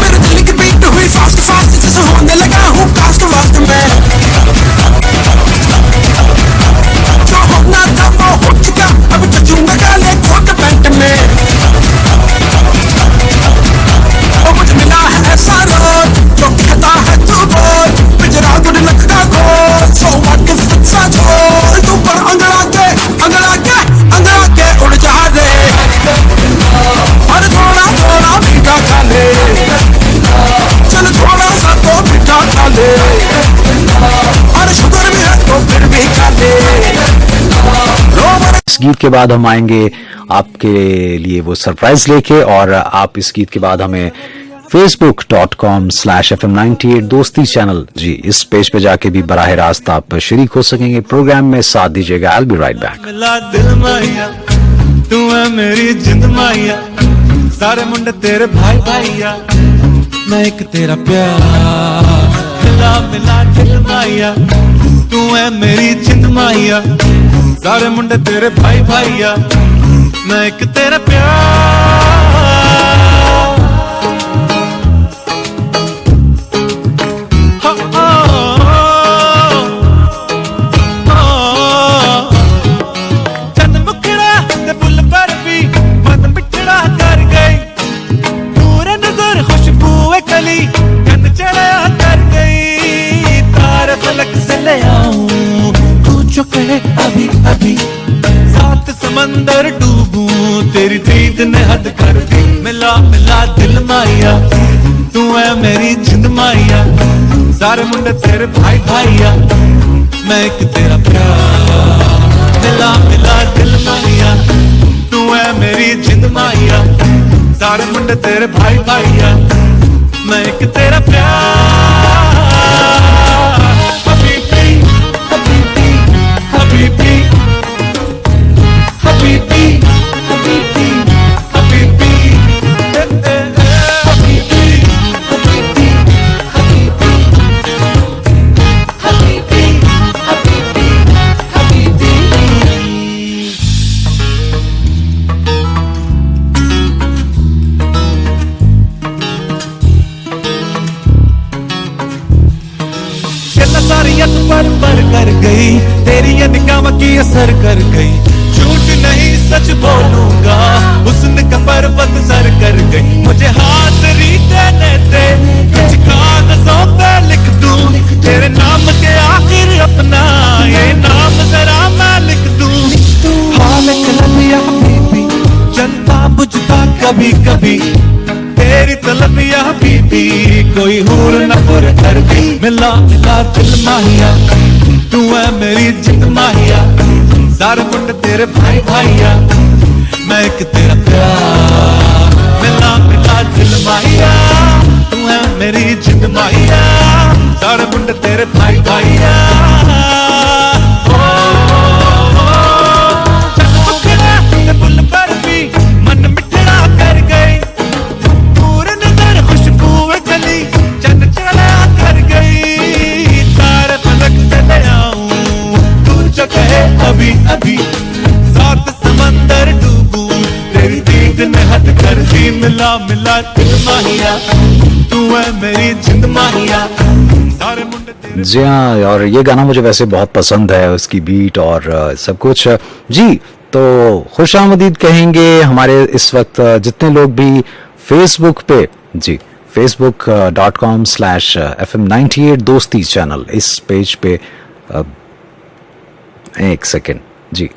मेरे दिल गीत के बाद हम आएंगे आपके लिए वो सरप्राइज लेके, और आप इस गीत के बाद हमें facebook.com/FM98 दोस्ती चैनल जी इस पेज पे जाके भी बराह रास्त आप शरीक हो सकेंगे। प्रोग्राम में साथ दीजिएगा। I'll be right back। मिला दिल माहिया तू है मेरी जिंद माहिया, सारे मुंडे तेरे भाई भाइया, मैं एक तेरा प्यार। मिला मिला दिल माहिया तू है मेरी जिंद माहिया, सारे मुंडे तेरे भाई भाइया, मैं एक तेरा प्यार। अभी अभी सात समंदर डूबूं, तेरी दीद ने हद कर दी। मिला मिला दिल माहिया तू है मेरी जिंद माहिया, सारे मुंडे तेरे भाई भाइया, मैं एक तेरा प्यार। मिला मिला दिल माहिया तू है मेरी जिंद माहिया, सारे मुंडे तेरे भाई भाइया, मैं एक तेरा प्यार। Habibi, Habibi, Habibi, Habibi, Habibi, Habibi, Habibi, Habibi, Habibi, Habibi, Habibi। सारी यत पर कर गई, तेरी ये निगाह की असर कर गई, झूठ नहीं सच बोलूंगा, हुस्न का पर्वत सर कर गई। मुझे हाज़िरी देने दे, कुछ कागज़ों पे लिख दूं, तेरे नाम के आखिर अपना ये नाम जरा मैं लिख दूं। हाल कलबिया हबीबी, जलता बुझता कभी कभी, तेरी तलब या बीबी, कोई हूर न पुर कर दी। मिला मिला दिल माहिया तू है मेरी जिंद माहिया, सारे मुंडे तेरे भाई भाइया, मैं एक तेरा प्यार। मिला मिला दिल माहिया तू है मेरी जिंद माहिया, सारे मुंडे तेरे भाई भाइया। बुल पर भी मन मिठड़ा कर गई, अभी अभी सात समंदर डूबूं, तेरी दीद ने हद कर दी। मिला मिला दिल माहिया तू है मेरी जिंद माहिया, सारे मुंडे। जी हाँ, और ये गाना मुझे वैसे बहुत पसंद है, उसकी बीट और सब कुछ जी। तो खुशामदीद कहेंगे हमारे इस वक्त जितने लोग भी फेसबुक पे जी facebook.com/FM98 दोस्ती चैनल इस पेज पे एक सेकेंड जी,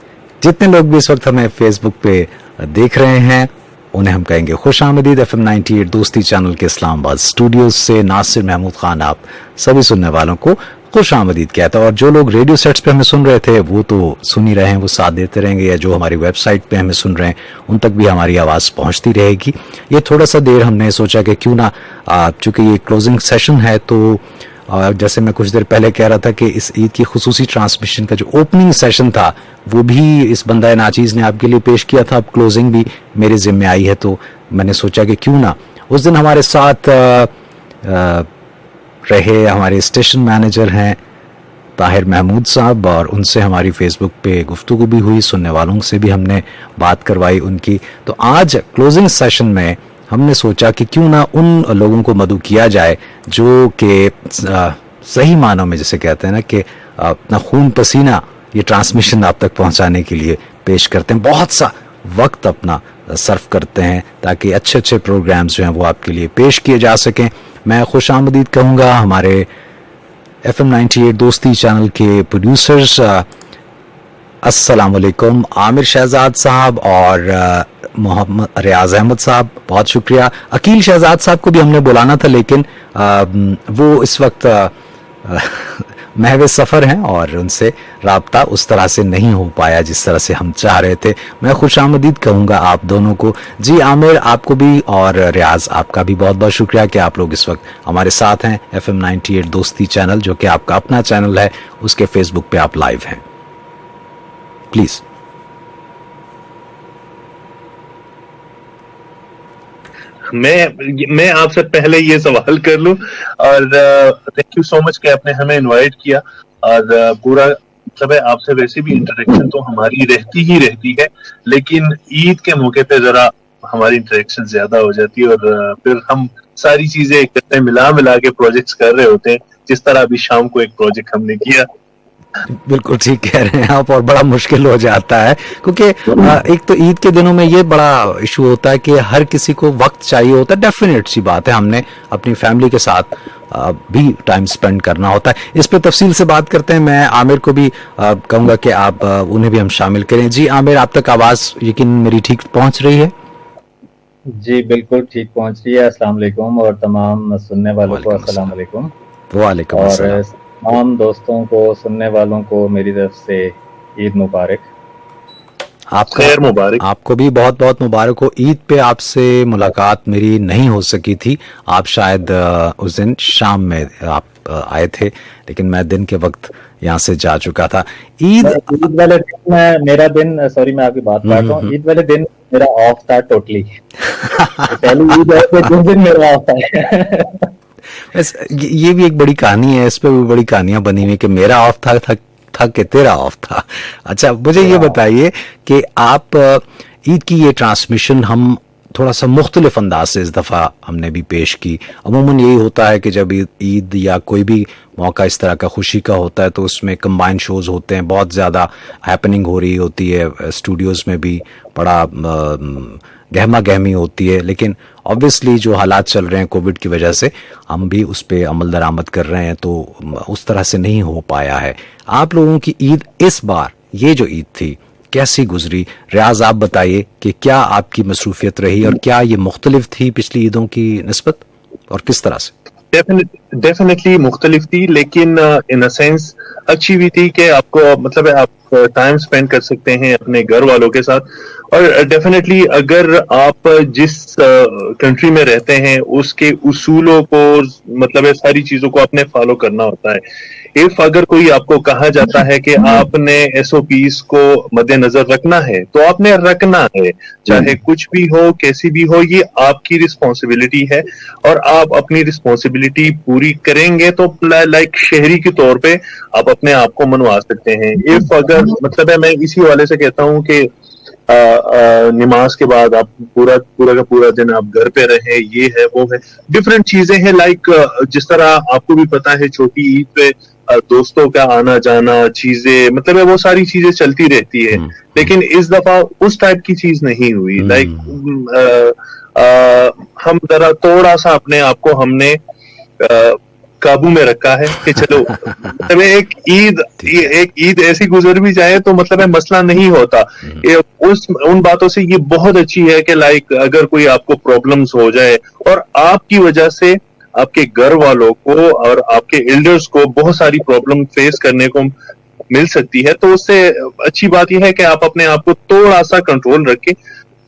जितने लोग भी इस वक्त हमें फेसबुक पे देख रहे हैं उन्हें हम कहेंगे खुशामदीद। FM98 दोस्ती चैनल के इस्लामाबाद स्टूडियोज से नासिर महमूद खान आप सभी सुनने वालों को खुशामदीद कहता है। और जो लोग रेडियो सेट्स पे हमें सुन रहे थे वो तो सुन ही रहे हैं, वो साथ देते रहेंगे, या जो हमारी वेबसाइट पे हमें सुन रहे हैं उन तक भी हमारी आवाज़ पहुंचती रहेगी। ये थोड़ा सा देर हमने सोचा कि क्यों ना, चूंकि ये क्लोजिंग सेशन है तो जैसे मैं कुछ देर पहले कह रहा था कि इस ईद की खुसूसी ट्रांसमिशन का जो ओपनिंग सेशन था वो भी इस बंदा नाचीज़ ने आपके लिए पेश किया था। अब क्लोजिंग भी मेरे जिम्मे आई है, तो मैंने सोचा कि क्यों ना उस दिन हमारे साथ रहे हमारे स्टेशन मैनेजर हैं ताहिर महमूद साहब, और उनसे हमारी फेसबुक पे गुफ्तगू भी हुई, सुनने वालों से भी हमने बात करवाई उनकी। तो आज क्लोजिंग सेशन में हमने सोचा कि क्यों ना उन लोगों को मदऊ किया जाए जो कि सही मानों में जैसे कहते हैं ना कि अपना खून पसीना ये ट्रांसमिशन आप तक पहुंचाने के लिए पेश करते हैं, बहुत सा वक्त अपना सर्व करते हैं ताकि अच्छे अच्छे प्रोग्राम्स जो हैं वो आपके लिए पेश किए जा सकें। मैं खुशामदीद कहूँगा हमारे FM98 दोस्ती चैनल के प्रोड्यूसर्स अस्सलाम वालेकुम आमिर शहजाद साहब और मोहम्मद रियाज अहमद साहब, बहुत शुक्रिया। अकील शहजाद साहब को भी हमने बुलाना था लेकिन वो इस वक्त महवे सफर हैं और उनसे राब्ता उस तरह से नहीं हो पाया जिस तरह से हम चाह रहे थे। मैं खुशामदीद कहूंगा आप दोनों को। जी आमिर, आपको भी, और रियाज आपका भी बहुत बहुत शुक्रिया कि आप लोग इस वक्त हमारे साथ हैं। FM 98 दोस्ती चैनल, जो कि आपका अपना चैनल है, उसके फेसबुक पे आप लाइव हैं। प्लीज। मैं आपसे पहले ये सवाल कर लूं, और थैंक यू सो मच कि आपने हमें इनवाइट किया। और पूरा मतलब है, आपसे वैसे भी इंटरेक्शन तो हमारी रहती ही रहती है, लेकिन ईद के मौके पे जरा हमारी इंटरेक्शन ज्यादा हो जाती है, और फिर हम सारी चीजें इकट्ठे मिला के प्रोजेक्ट्स कर रहे होते हैं, जिस तरह अभी शाम को एक प्रोजेक्ट हमने किया। बिल्कुल ठीक कह रहे हैं आप, और बड़ा मुश्किल हो जाता है क्योंकि एक तो ईद के दिनों में ये बड़ा इशू होता है कि हर किसी को वक्त चाहिए होता है। डेफिनेट सी बात है, हमने अपनी फैमिली के साथ भी टाइम स्पेंड करना होता है। इस पे तफसील से बात करते हैं। मैं आमिर को भी कहूंगा कि आप उन्हें भी हम शामिल करें। जी आमिर, आप तक आवाज यकीन मेरी ठीक पहुंच रही है? जी बिल्कुल ठीक पहुंच रही है। अस्सलाम वालेकुम, और तमाम सुनने वालों को अस्सलाम वालेकुम। वालेकुम और अस्सलाम। तमाम दोस्तों को, सुनने वालों को मेरी तरफ से ईद मुबारक। खैर मुबारक। आपको भी बहुत बहुत मुबारक हो। ईद पे आपसे मुलाकात मेरी नहीं हो सकी थी। आप शायद उस दिन शाम में आप आए थे, लेकिन मैं दिन के वक्त यहाँ से जा चुका था। ईद वाले दिन मेरा दिन, सॉरी मैं आपकी बात काट रहा हूँ, ईद वाले दिन मेरा ऑफ था टोटली। पहली ईद है जिस दिन मेरा ऑफ था। ये भी एक बड़ी कहानी है, इस पे भी बड़ी कहानियां बनी हुई कि मेरा ऑफ था कि तेरा ऑफ था। अच्छा, मुझे ये बताइए कि आप ईद की ये ट्रांसमिशन हम थोड़ा सा मुख्तलिफ अंदाज से इस दफा हमने भी पेश की। अमूमन यही होता है कि जब ईद या कोई भी मौका इस तरह का खुशी का होता है तो उसमें कंबाइंड शोज होते हैं, बहुत ज्यादा हैपनिंग हो रही होती है, स्टूडियोज में भी बड़ा गहमा गहमी होती है। लेकिन ऑब्वियसली जो हालात चल रहे हैं कोविड की वजह से, हम भी उस पर अमल दरामद कर रहे हैं, तो उस तरह से नहीं हो पाया है। आप लोगों की ईद इस बार, ये जो ईद थी, कैसी गुजरी? रियाज, आप बताइए कि क्या आपकी मसरूफियत रही और क्या ये मुख्तलिफ थी पिछली ईदों की निस्बत, और किस तरह से? डेफिनेटली मुख्तलिफ थी, लेकिन इन अ सेंस अच्छी भी थी कि आपको मतलब है, आप टाइम स्पेंड कर सकते हैं अपने घर वालों के साथ। और डेफिनेटली अगर आप जिस कंट्री में रहते हैं उसके उसूलों को, मतलब है, सारी चीजों को आपने फॉलो करना होता है। इफ अगर कोई आपको कहा जाता है कि आपने SOPs को मद्देनजर रखना है, तो आपने रखना है, चाहे कुछ भी हो, कैसी भी हो, ये आपकी रिस्पॉन्सिबिलिटी है, और आप अपनी रिस्पॉन्सिबिलिटी पूरी करेंगे तो लाइक शहरी के तौर पे आप अपने आप को मनवा सकते हैं। इफ अगर मतलब है, मैं इसी वाले से कहता हूँ कि नमाज के बाद आप पूरा का पूरा दिन आप घर पे रहे, ये है वो है, डिफरेंट चीजें हैं। लाइक जिस तरह आपको भी पता है, छोटी ईद पे दोस्तों का आना जाना, चीजें मतलब है वो सारी चीजें चलती रहती है, लेकिन इस दफा उस टाइप की चीज नहीं हुई। लाइक हम जरा थोड़ा सा अपने आप को हमने काबू में रखा है कि चलो मतलब एक ईद ऐसी गुजर भी जाए तो मतलब है मसला नहीं होता। उन बातों से ये बहुत अच्छी है कि लाइक अगर कोई आपको प्रॉब्लम्स हो जाए और आपकी वजह से आपके घर वालों को और आपके एल्डर्स को बहुत सारी प्रॉब्लम फेस करने को मिल सकती है, तो उससे अच्छी बात यह है कि आप अपने आप को थोड़ा सा कंट्रोल रखें,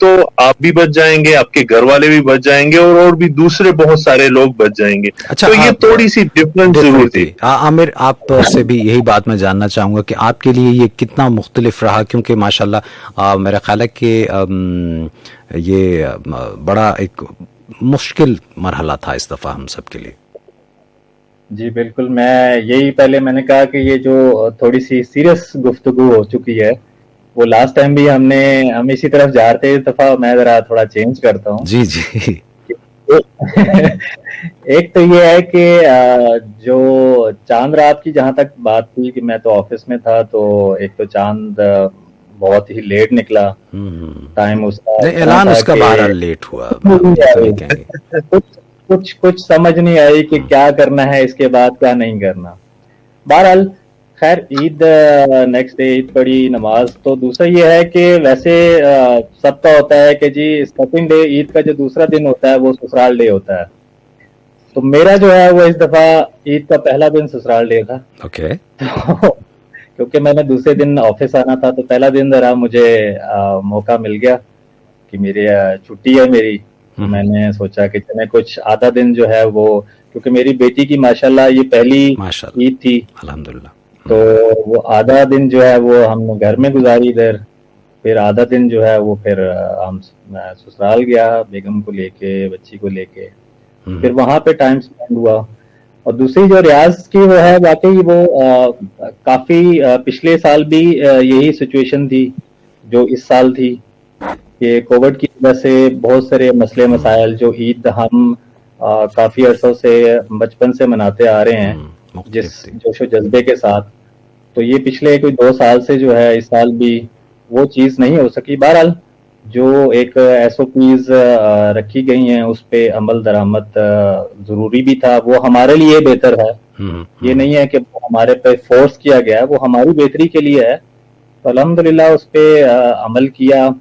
तो आप भी बच जाएंगे, आपके घर वाले भी बच जाएंगे, और भी दूसरे बहुत सारे लोग बच जाएंगे। अच्छा, तो ये थोड़ी सी डिफरेंस जरूर थी। आमिर, आप से भी यही बात मैं जानना चाहूंगा कि आपके लिए ये कितना मुख्तलिफ रहा, क्योंकि माशाल्लाह मेरा ख्याल है कि ये बड़ा एक मुश्किल मरहला था इस दफा हम सब के लिए। जी बिल्कुल, मैं यही पहले मैंने कहा कि ये जो थोड़ी सी सीरियस गुफ्तगू हो चुकी है, वो लास्ट टाइम भी हम इसी तरफ जा रहे थे, इस दफा मैं जरा थोड़ा चेंज करता हूँ। जी जी। एक तो ये है कि जो चांद रात की जहां तक बात हुई कि मैं तो ऑफिस में था, तो एक तो चांद बहुत ही लेट निकला, टाइम उसका ऐलान उसका बहरहाल लेट हुआ। कुछ समझ नहीं आई कि क्या करना है इसके बाद, क्या नहीं करना। बहरहाल खैर ईद नेक्स्ट डे ईद पड़ी, नमाज। तो दूसरा ये है कि वैसे सबका होता है कि जी सेकंड डे ईद का जो दूसरा दिन होता है वो ससुराल डे होता है। तो मेरा जो है वो इस दफा ईद का पहला दिन ससुराल डे था। ओके। तो क्योंकि मैंने दूसरे दिन ऑफिस आना था, तो पहला दिन जरा मुझे मौका मिल गया कि मेरी छुट्टी है मेरी। मैंने सोचा कि चले कुछ आधा दिन जो है वो, क्योंकि मेरी बेटी की माशाल्लाह ये पहली ईद थी अल्हम्दुलिल्लाह, तो वो आधा दिन जो है वो हमने घर में गुजारी इधर, फिर आधा दिन जो है वो फिर हम ससुराल गया बेगम को लेके, बच्ची को लेके, फिर वहां पे टाइम स्पेंड हुआ। और दूसरी जो रियाज की वो है, वाकई वो काफी पिछले साल भी यही सिचुएशन थी जो इस साल थी कि कोविड की वजह से बहुत सारे मसले मसाइल, जो ईद हम काफी अरसों से बचपन से मनाते आ रहे हैं जिस जोशो जज्बे के साथ, तो ये पिछले कोई 2 साल से जो है इस साल भी वो चीज नहीं हो सकी। बहरहाल जो एक SOPs रखी गई हैं उस पे अमल दरामद जरूरी भी था, वो हमारे लिए बेहतर है। ये नहीं है कि हमारे पे फोर्स किया गया है, वो हमारी बेहतरी के लिए है। तो अल्हम्दुलिल्लाह उस पे अमल किया।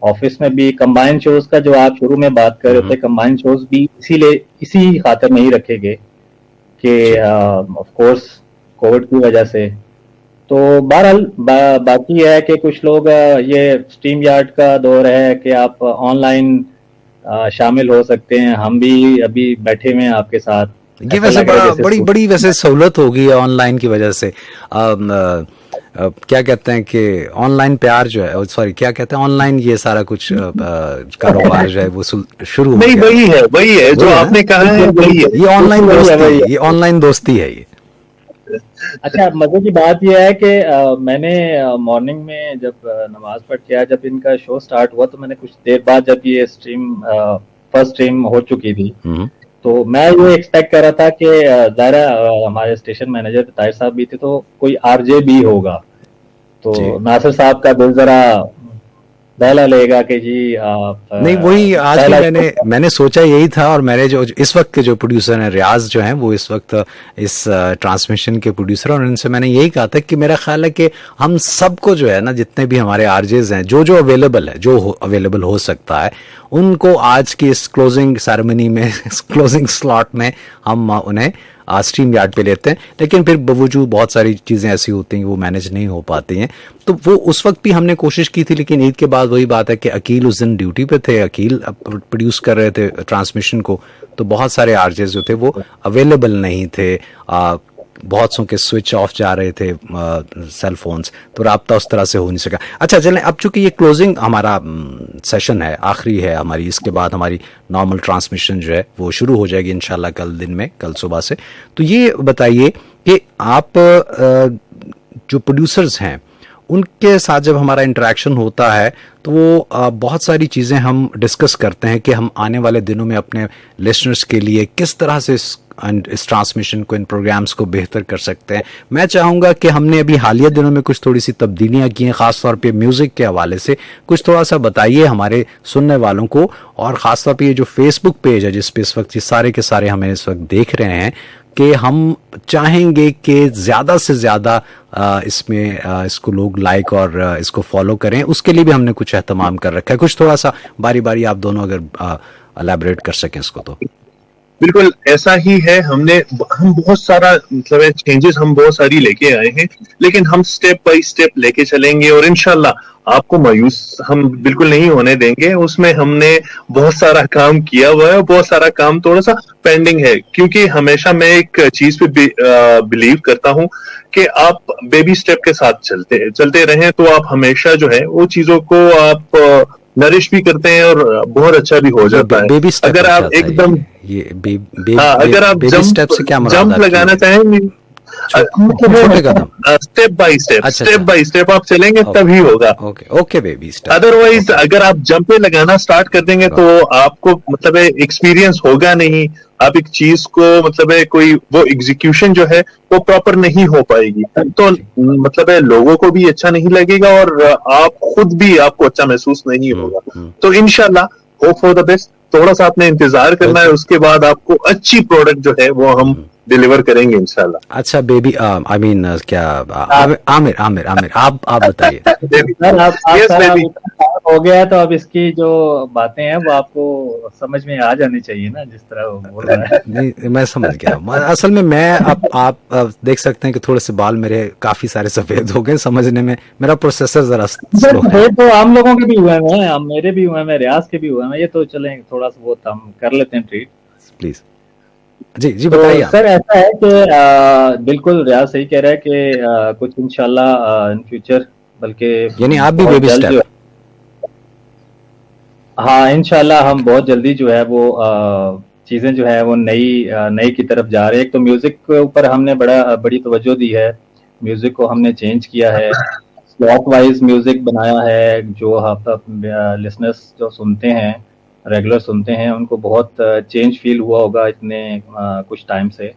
ऑफिस में भी कंबाइंड शोज का जो आप शुरू में बात कर रहे थे, कंबाइंड शोज भी इसी खातिर नहीं रखे गए कि ऑफ कोर्स कोविड की वजह से। तो बहरहाल बाकी है कि कुछ लोग ये स्ट्रीम यार्ड का दौर है कि आप ऑनलाइन शामिल हो सकते हैं। हम भी अभी बैठे हुए हैं आपके साथ। ये वैसे बड़ी वैसे सहूलत होगी ऑनलाइन की वजह से। क्या कहते हैं कि ऑनलाइन प्यार जो है, सॉरी क्या कहते हैं, ऑनलाइन ये सारा कुछ कारोबार जो है वो शुरू हो गया। वही है जो आपने कहा है, वही है। ये ऑनलाइन दोस्ती, ये ऑनलाइन दोस्ती है ये। अच्छा, मजे की बात यह है कि मैंने मॉर्निंग में जब नमाज पढ़ के आया, जब इनका शो स्टार्ट हुआ, तो मैंने कुछ देर बाद जब ये फर्स्ट स्ट्रीम हो चुकी थी, तो मैं ये एक्सपेक्ट कर रहा था कि ज़ाहिर हमारे स्टेशन मैनेजर ताहिर साहब भी थे, तो कोई RJ भी होगा, तो नासिर साहब का दिल जरा दहला लेगा कि जी आप नहीं। वही आज मैंने सोचा यही था। और मेरे जो इस वक्त के जो प्रोड्यूसर हैं रियाज जो हैं, वो इस वक्त इस ट्रांसमिशन के प्रोड्यूसर, और उनसे मैंने यही कहा था कि मेरा ख्याल है कि हम सबको जो है ना, जितने भी हमारे RJs हैं, जो अवेलेबल है, जो अवेलेबल हो सकता है, उनको आज की इस क्लोजिंग सेरेमनी में, इस क्लोजिंग स्लॉट में हम उन्हें स्ट्रीम यार्ड पे लेते हैं। लेकिन फिर बावजूद बहुत सारी चीज़ें ऐसी होती हैं वो मैनेज नहीं हो पाती हैं, तो वो उस वक्त भी हमने कोशिश की थी। लेकिन ईद के बाद वही बात है कि अकील उस दिन ड्यूटी पे थे, अकील प्रोड्यूस कर रहे थे ट्रांसमिशन को, तो बहुत सारे RJs जो थे वो अवेलेबल नहीं थे। बहुत सौ के स्विच ऑफ जा रहे थे सेल फोन्स, तो राब्ता उस तरह से हो नहीं सका। अच्छा चलें, अब चूंकि ये क्लोजिंग हमारा सेशन है, आखिरी है हमारी, इसके बाद हमारी नॉर्मल ट्रांसमिशन जो है वो शुरू हो जाएगी इंशाल्लाह कल दिन में, कल सुबह से। तो ये बताइए कि आप जो प्रोड्यूसर्स हैं उनके साथ जब हमारा इंटरेक्शन होता है तो वो बहुत सारी चीज़ें हम डिस्कस करते हैं कि हम आने वाले दिनों में अपने लिसनर्स के लिए किस तरह से इस ट्रांसमिशन को, इन प्रोग्राम्स को बेहतर कर सकते हैं। मैं चाहूँगा कि हमने अभी हालिया दिनों में कुछ थोड़ी सी तब्दीलियाँ की हैं, ख़ासतौर पे म्यूज़िक के हवाले से कुछ थोड़ा सा बताइए हमारे सुनने वालों को। और ख़ासतौर पे ये जो फेसबुक पेज है जिस पे इस वक्त ये सारे के सारे हमें इस वक्त देख रहे हैं, कि हम चाहेंगे कि ज़्यादा से ज़्यादा इसमें इसको लोग लाइक और इसको फॉलो करें, उसके लिए भी हमने कुछ एहतमाम कर रखा है। कुछ थोड़ा सा बारी बारी आप दोनों अगर एलैबोरेट कर सकें इसको। तो बिल्कुल ऐसा ही है। हम बहुत सारा मतलब चेंजेस हम बहुत सारी लेके आए हैं, लेकिन हम स्टेप बाय स्टेप लेके चलेंगे और इंशाल्लाह आपको मायूस हम बिल्कुल नहीं होने देंगे। उसमें हमने बहुत सारा काम किया हुआ है, बहुत सारा काम थोड़ा सा पेंडिंग है, क्योंकि हमेशा मैं एक चीज पे बिलीव करता हूं कि आप बेबी स्टेप के साथ चलते रहें तो आप हमेशा जो है वो चीजों को आप नरिश भी करते हैं और बहुत अच्छा भी हो जाता है। अगर आप एकदम अगर आप जंप लगाना चाहेंगे, स्टेप बाय स्टेप आप चलेंगे तभी होगा। Okay baby step. अदरवाइज अगर आप जंपे लगाना स्टार्ट कर देंगे तो आपको मतलब एक्सपीरियंस होगा नहीं, आप एक चीज को मतलब कोई वो एग्जीक्यूशन जो है वो प्रॉपर नहीं हो पाएगी, तो मतलब लोगों को भी अच्छा नहीं लगेगा और आप खुद भी आपको अच्छा महसूस नहीं होगा। तो इंशाल्लाह होप फॉर द बेस्ट, थोड़ा सा आपने इंतजार करना है, उसके बाद आपको अच्छी प्रोडक्ट जो है वो हम डिलीवर करेंगे इंशाल्लाह। अच्छा बेबी आई मीन क्या आमिर आप बताइए। हो गया है तो अब इसकी जो बातें हैं वो आपको समझ में आ जानी चाहिए ना, जिस तरह वो बोल रहा है। नहीं, मैं समझ गया। असल में मैं आप देख सकते हैं कि थोड़े से बाल मेरे काफी सारे सफेद हो गए, समझने में मेरा प्रोसेसर जरा स्लो है। तो आम लोगों के भी हुए हैं, मेरे भी हुए हैं, रियाज के भी हुए हैं, ये तो चलें थोड़ा सा बहुत हम कर लेते हैं ट्रीट। प्लीज जी बताइए। तो सर ऐसा है कि बिल्कुल रियाज सही कह रहा है कि कुछ इंशाल्लाह इन फ्यूचर, बल्कि यानी आप भी बेबी स्टेप। हाँ इंशाल्लाह हम बहुत जल्दी जो है वो चीजें जो है वो नई की तरफ जा रहे हैं। एक तो म्यूजिक के ऊपर हमने बड़ी तवज्जो दी है, म्यूजिक को हमने चेंज किया है, स्लॉट वाइज म्यूजिक बनाया है, जो आप लिसनर्स जो सुनते हैं, रेगुलर सुनते हैं, उनको बहुत चेंज फील हुआ होगा इतने कुछ टाइम से।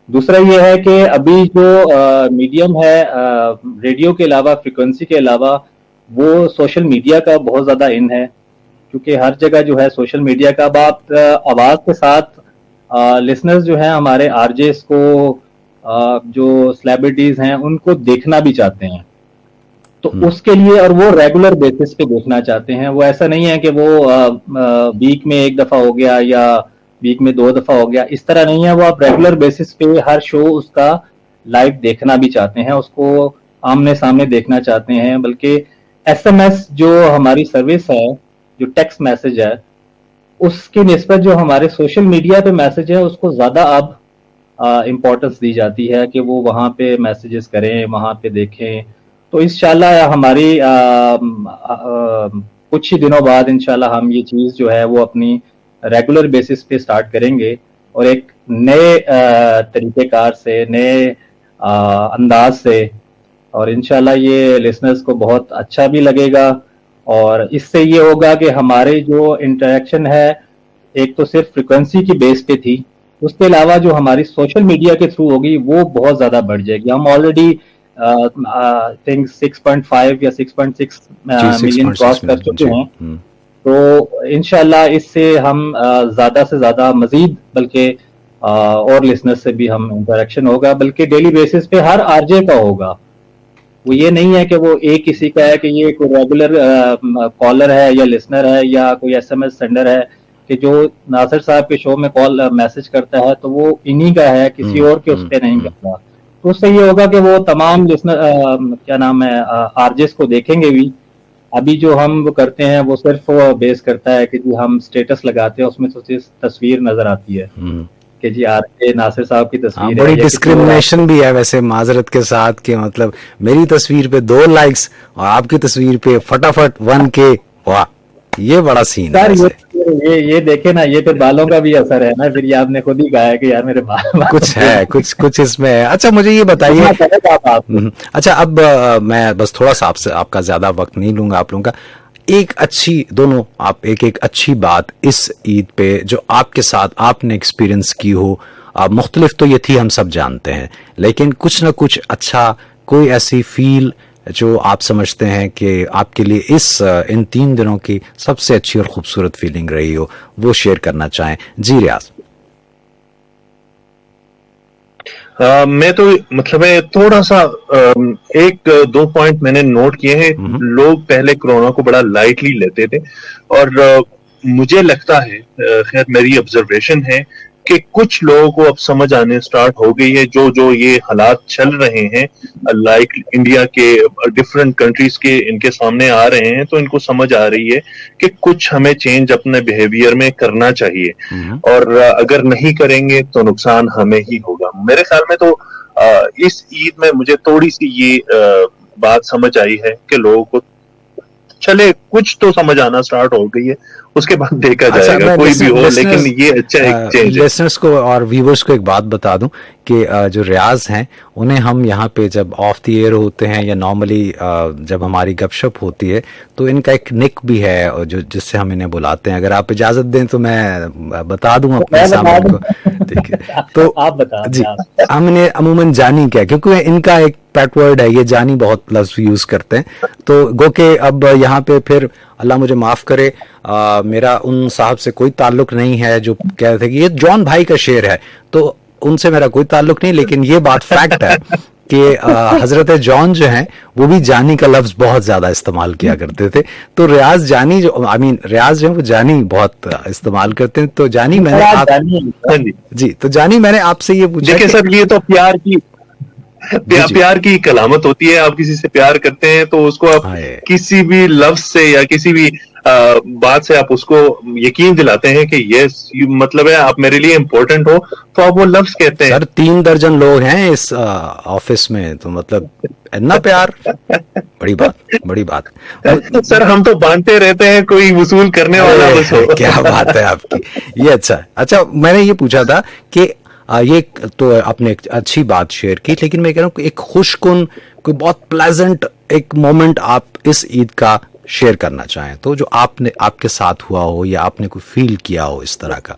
दूसरा ये है कि अभी जो मीडियम है रेडियो के अलावा, फ्रिक्वेंसी के अलावा, वो सोशल मीडिया का बहुत ज्यादा इन है, क्योंकि हर जगह जो है सोशल मीडिया का। अब आप आवाज के साथ लिसनर्स जो है हमारे आरजेस को, जो सेलिब्रिटीज हैं उनको देखना भी चाहते हैं, तो उसके लिए, और वो रेगुलर बेसिस पे देखना चाहते हैं। वो ऐसा नहीं है कि वो वीक में एक दफा हो गया या वीक में 2 दफा हो गया, इस तरह नहीं है। वो आप रेगुलर बेसिस पे हर शो उसका लाइव देखना भी चाहते हैं, उसको आमने सामने देखना चाहते हैं। बल्कि SMS जो हमारी सर्विस है, जो टेक्स्ट मैसेज है, उसकी निस्बत जो हमारे सोशल मीडिया पे मैसेज है उसको ज्यादा अब इम्पोर्टेंस दी जाती है कि वो वहां पे मैसेजेस करें, वहां पे देखें। तो इंशाल्लाह हमारी कुछ ही दिनों बाद इंशाल्लाह हम ये चीज जो है वो अपनी रेगुलर बेसिस पे स्टार्ट करेंगे, और एक नए तरीकेकार से, नए अंदाज से, और इंशाल्लाह ये लिसनर्स को बहुत अच्छा भी लगेगा। और इससे ये होगा कि हमारे जो इंटरेक्शन है, एक तो सिर्फ फ्रिक्वेंसी की बेस पे थी, उसके अलावा जो हमारी सोशल मीडिया के थ्रू होगी वो बहुत ज्यादा बढ़ जाएगी। हम ऑलरेडी थिंक 6.5 या 6.6 मिलियन क्रॉस कर चुके हैं। तो इंशाल्लाह इससे हम ज्यादा से ज्यादा मजीद, बल्कि और लिसनर से भी हम इंटरेक्शन होगा, बल्कि डेली बेसिस पे हर आरजे का होगा। वो ये नहीं है कि वो एक किसी का है कि ये कोई रेगुलर कॉलर है या लिसनर है या कोई SMS सेंडर है कि जो नासिर साहब के शो में कॉल मैसेज करता है तो वो इन्हीं का है, किसी और के उस पर नहीं करता। तो उससे ये होगा कि वो तमाम लिसनर क्या नाम है आरजेस को देखेंगे भी। अभी जो हम करते हैं वो सिर्फ बेस करता है कि जी हम स्टेटस लगाते हैं, उसमें तो तस्वीर नजर आती है कि जी आरजे नासिर साहब की तस्वीर है। बड़ी डिस्क्रिमिनेशन भी है वैसे माजरत के साथ, कि मतलब मेरी तस्वीर पे 2 लाइक्स और आपकी तस्वीर पे फटाफट 1K। वाह, ये बड़ा सीन है। ये देखे ना, ये फिर बालों का भी असर है ना, फिर ये आपने खुद ही कहा है कि यार मेरे बाल कुछ है, कुछ इसमें है। अच्छा मुझे ये बताइए, अच्छा अब मैं बस थोड़ा सा आपसे, आपका ज्यादा वक्त नहीं लूंगा आप लोगों का। एक अच्छी, दोनों आप एक अच्छी बात इस ईद पे जो आपके साथ आपने एक्सपीरियंस की हो, मुख्तलिफ तो ये थी हम सब जानते हैं, लेकिन कुछ ना कुछ अच्छा, कोई ऐसी फील जो आप समझते हैं कि आपके लिए इन 3 दिनों की सबसे अच्छी और खूबसूरत फीलिंग रही हो, वो शेयर करना चाहें। जी रियाज। मैं तो मतलब है थोड़ा सा 1-2 पॉइंट मैंने नोट किए हैं। लोग पहले कोरोना को बड़ा लाइटली लेते थे, और मुझे लगता है, खैर मेरी ऑब्जर्वेशन है कि कुछ लोगों को अब समझ आने स्टार्ट हो गई है, जो ये हालात चल रहे हैं, लाइक इंडिया के डिफरेंट कंट्रीज के इनके सामने आ रहे हैं, तो इनको समझ आ रही है कि कुछ हमें चेंज अपने बिहेवियर में करना चाहिए, और अगर नहीं करेंगे तो नुकसान हमें ही होगा। मेरे ख्याल में तो इस ईद में मुझे थोड़ी सी ये बात समझ आई है कि लोगों को चले कुछ तो समझ आना स्टार्ट हो गई है, उसके बाद देखा जाएगा कोई भी हो, लेकिन ये अच्छा एक चेंज है। लिसनर्स को और व्यूअर्स को एक बात बता दूं कि जो रियाज हैं उन्हें हम यहाँ पे जब ऑफ द एयर होते हैं या नॉर्मली जब हमारी गपशप होती है तो इनका एक निक भी है जो जिससे हम इन्हें बुलाते हैं। अगर आप इजाजत दें तो मैं बता दूं अपने सामने को, ठीक है? तो आप बता जी, हम इन्हें अमूमन जानी क्या, क्योंकि इनका एक पैट वर्ड है, ये जानी बहुत लफ्ज यूज करते हैं। तो गो के अब यहाँ पे फिर अल्लाह मुझे माफ करे, मेरा उन साहब से कोई ताल्लुक नहीं है जो कह रहे थे कि ये जॉन भाई का शेर है, तो उनसे मेरा कोई ताल्लुक नहीं, लेकिन ये बात फैक्ट है कि हजरत जॉन जो हैं वो भी जानी का लफ्ज बहुत ज्यादा इस्तेमाल किया करते थे, तो रियाज जानी जो रियाज जो है वो जानी बहुत इस्तेमाल करते हैं। तो जानी मैंने जी, तो जानी मैंने आपसे ये पूछा। देखिए सर, ये तो प्यार की कलामत होती है। आप किसी से प्यार करते हैं तो उसको आप किसी भी लफ्ज से या किसी भी बात से आप उसको यकीन दिलाते हैं कि यस, मतलब है आप मेरे लिए इम्पोर्टेंट हो, तो आप वो लफ्ज कहते हैं। सर 3 दर्जन लोग हैं इस ऑफिस में, तो मतलब इतना प्यार, बड़ी बात। सर हम तो बांटते रहते हैं, कोई वसूल करने वाला बस हो। क्या बात है आपकी, ये अच्छा मैंने ये पूछा था कि ये तो आपने एक अच्छी बात शेयर की, लेकिन मैं कह रहा हूँ एक खुशकुन, कोई बहुत प्लेजेंट एक मोमेंट आप इस ईद का शेयर करना चाहें तो, जो आपके साथ हुआ हो या आपने कोई फील किया हो इस तरह का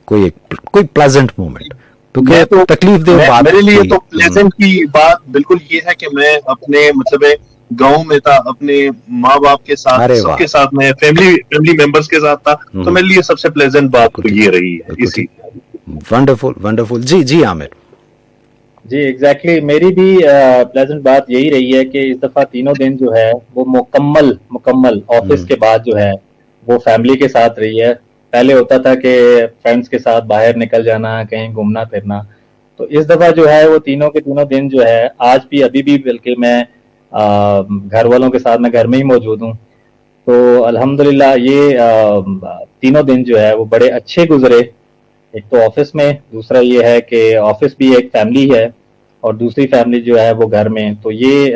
कोई प्लेजेंट मोमेंट। तो तकलीफ दे बात मेरे लिए तो प्लेजेंट की बात बिल्कुल ये है कि मैं अपने मतलब गांव में था, अपने माँ बाप के साथ, सबके साथ, मैं फैमिली मेंबर्स के साथ था, तो मेरे लिए सबसे प्लेजेंट बात तो ये रही है इसी। वंडरफुल। जी आमिर जी, एग्जैक्टली मेरी भी प्लेजेंट बात यही रही है कि इस दफा तीनों दिन जो है वो मुकम्मल ऑफिस के बाद जो है वो फैमिली के साथ रही है। पहले होता था कि फ्रेंड्स के साथ बाहर निकल जाना, कहीं घूमना फिरना, तो इस दफा जो है वो तीनों के तीनों दिन जो है, आज भी अभी भी बल्कि मैं घर वालों के साथ मैं घर में ही मौजूद हूँ, तो अल्हम्दुलिल्लाह ये तीनों दिन जो है वो बड़े अच्छे गुजरे। एक तो ऑफिस में, दूसरा ये है कि ऑफिस भी एक फैमिली है और दूसरी फैमिली जो है वो घर में, तो ये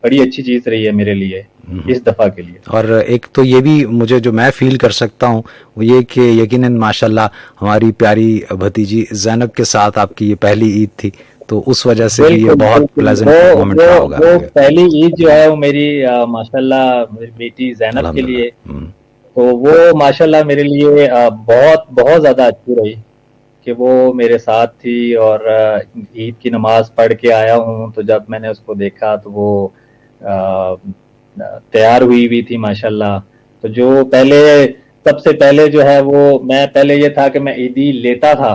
बड़ी अच्छी चीज रही है मेरे लिए इस दफा के लिए। और एक तो ये भी मुझे जो मैं फील कर सकता हूँ वो ये कि यकीनन माशाल्लाह हमारी प्यारी भतीजी ज़ैनब के साथ आपकी ये पहली ईद थी, तो उस वजह से ये बहुत प्लेजेंट मोमेंट रहा होगा। वो पहली ईद जो है वो मेरी माशाल्लाह मेरी बेटी ज़ैनब के लिए, तो वो माशाल्लाह मेरे लिए बहुत ज्यादा अच्छी रही कि वो मेरे साथ थी। और ईद की नमाज पढ़ के आया हूँ, तो जब मैंने उसको देखा तो वो तैयार हुई थी माशाल्लाह। तो जो सबसे पहले जो है वो, मैं पहले ये था कि मैं ईदी लेता था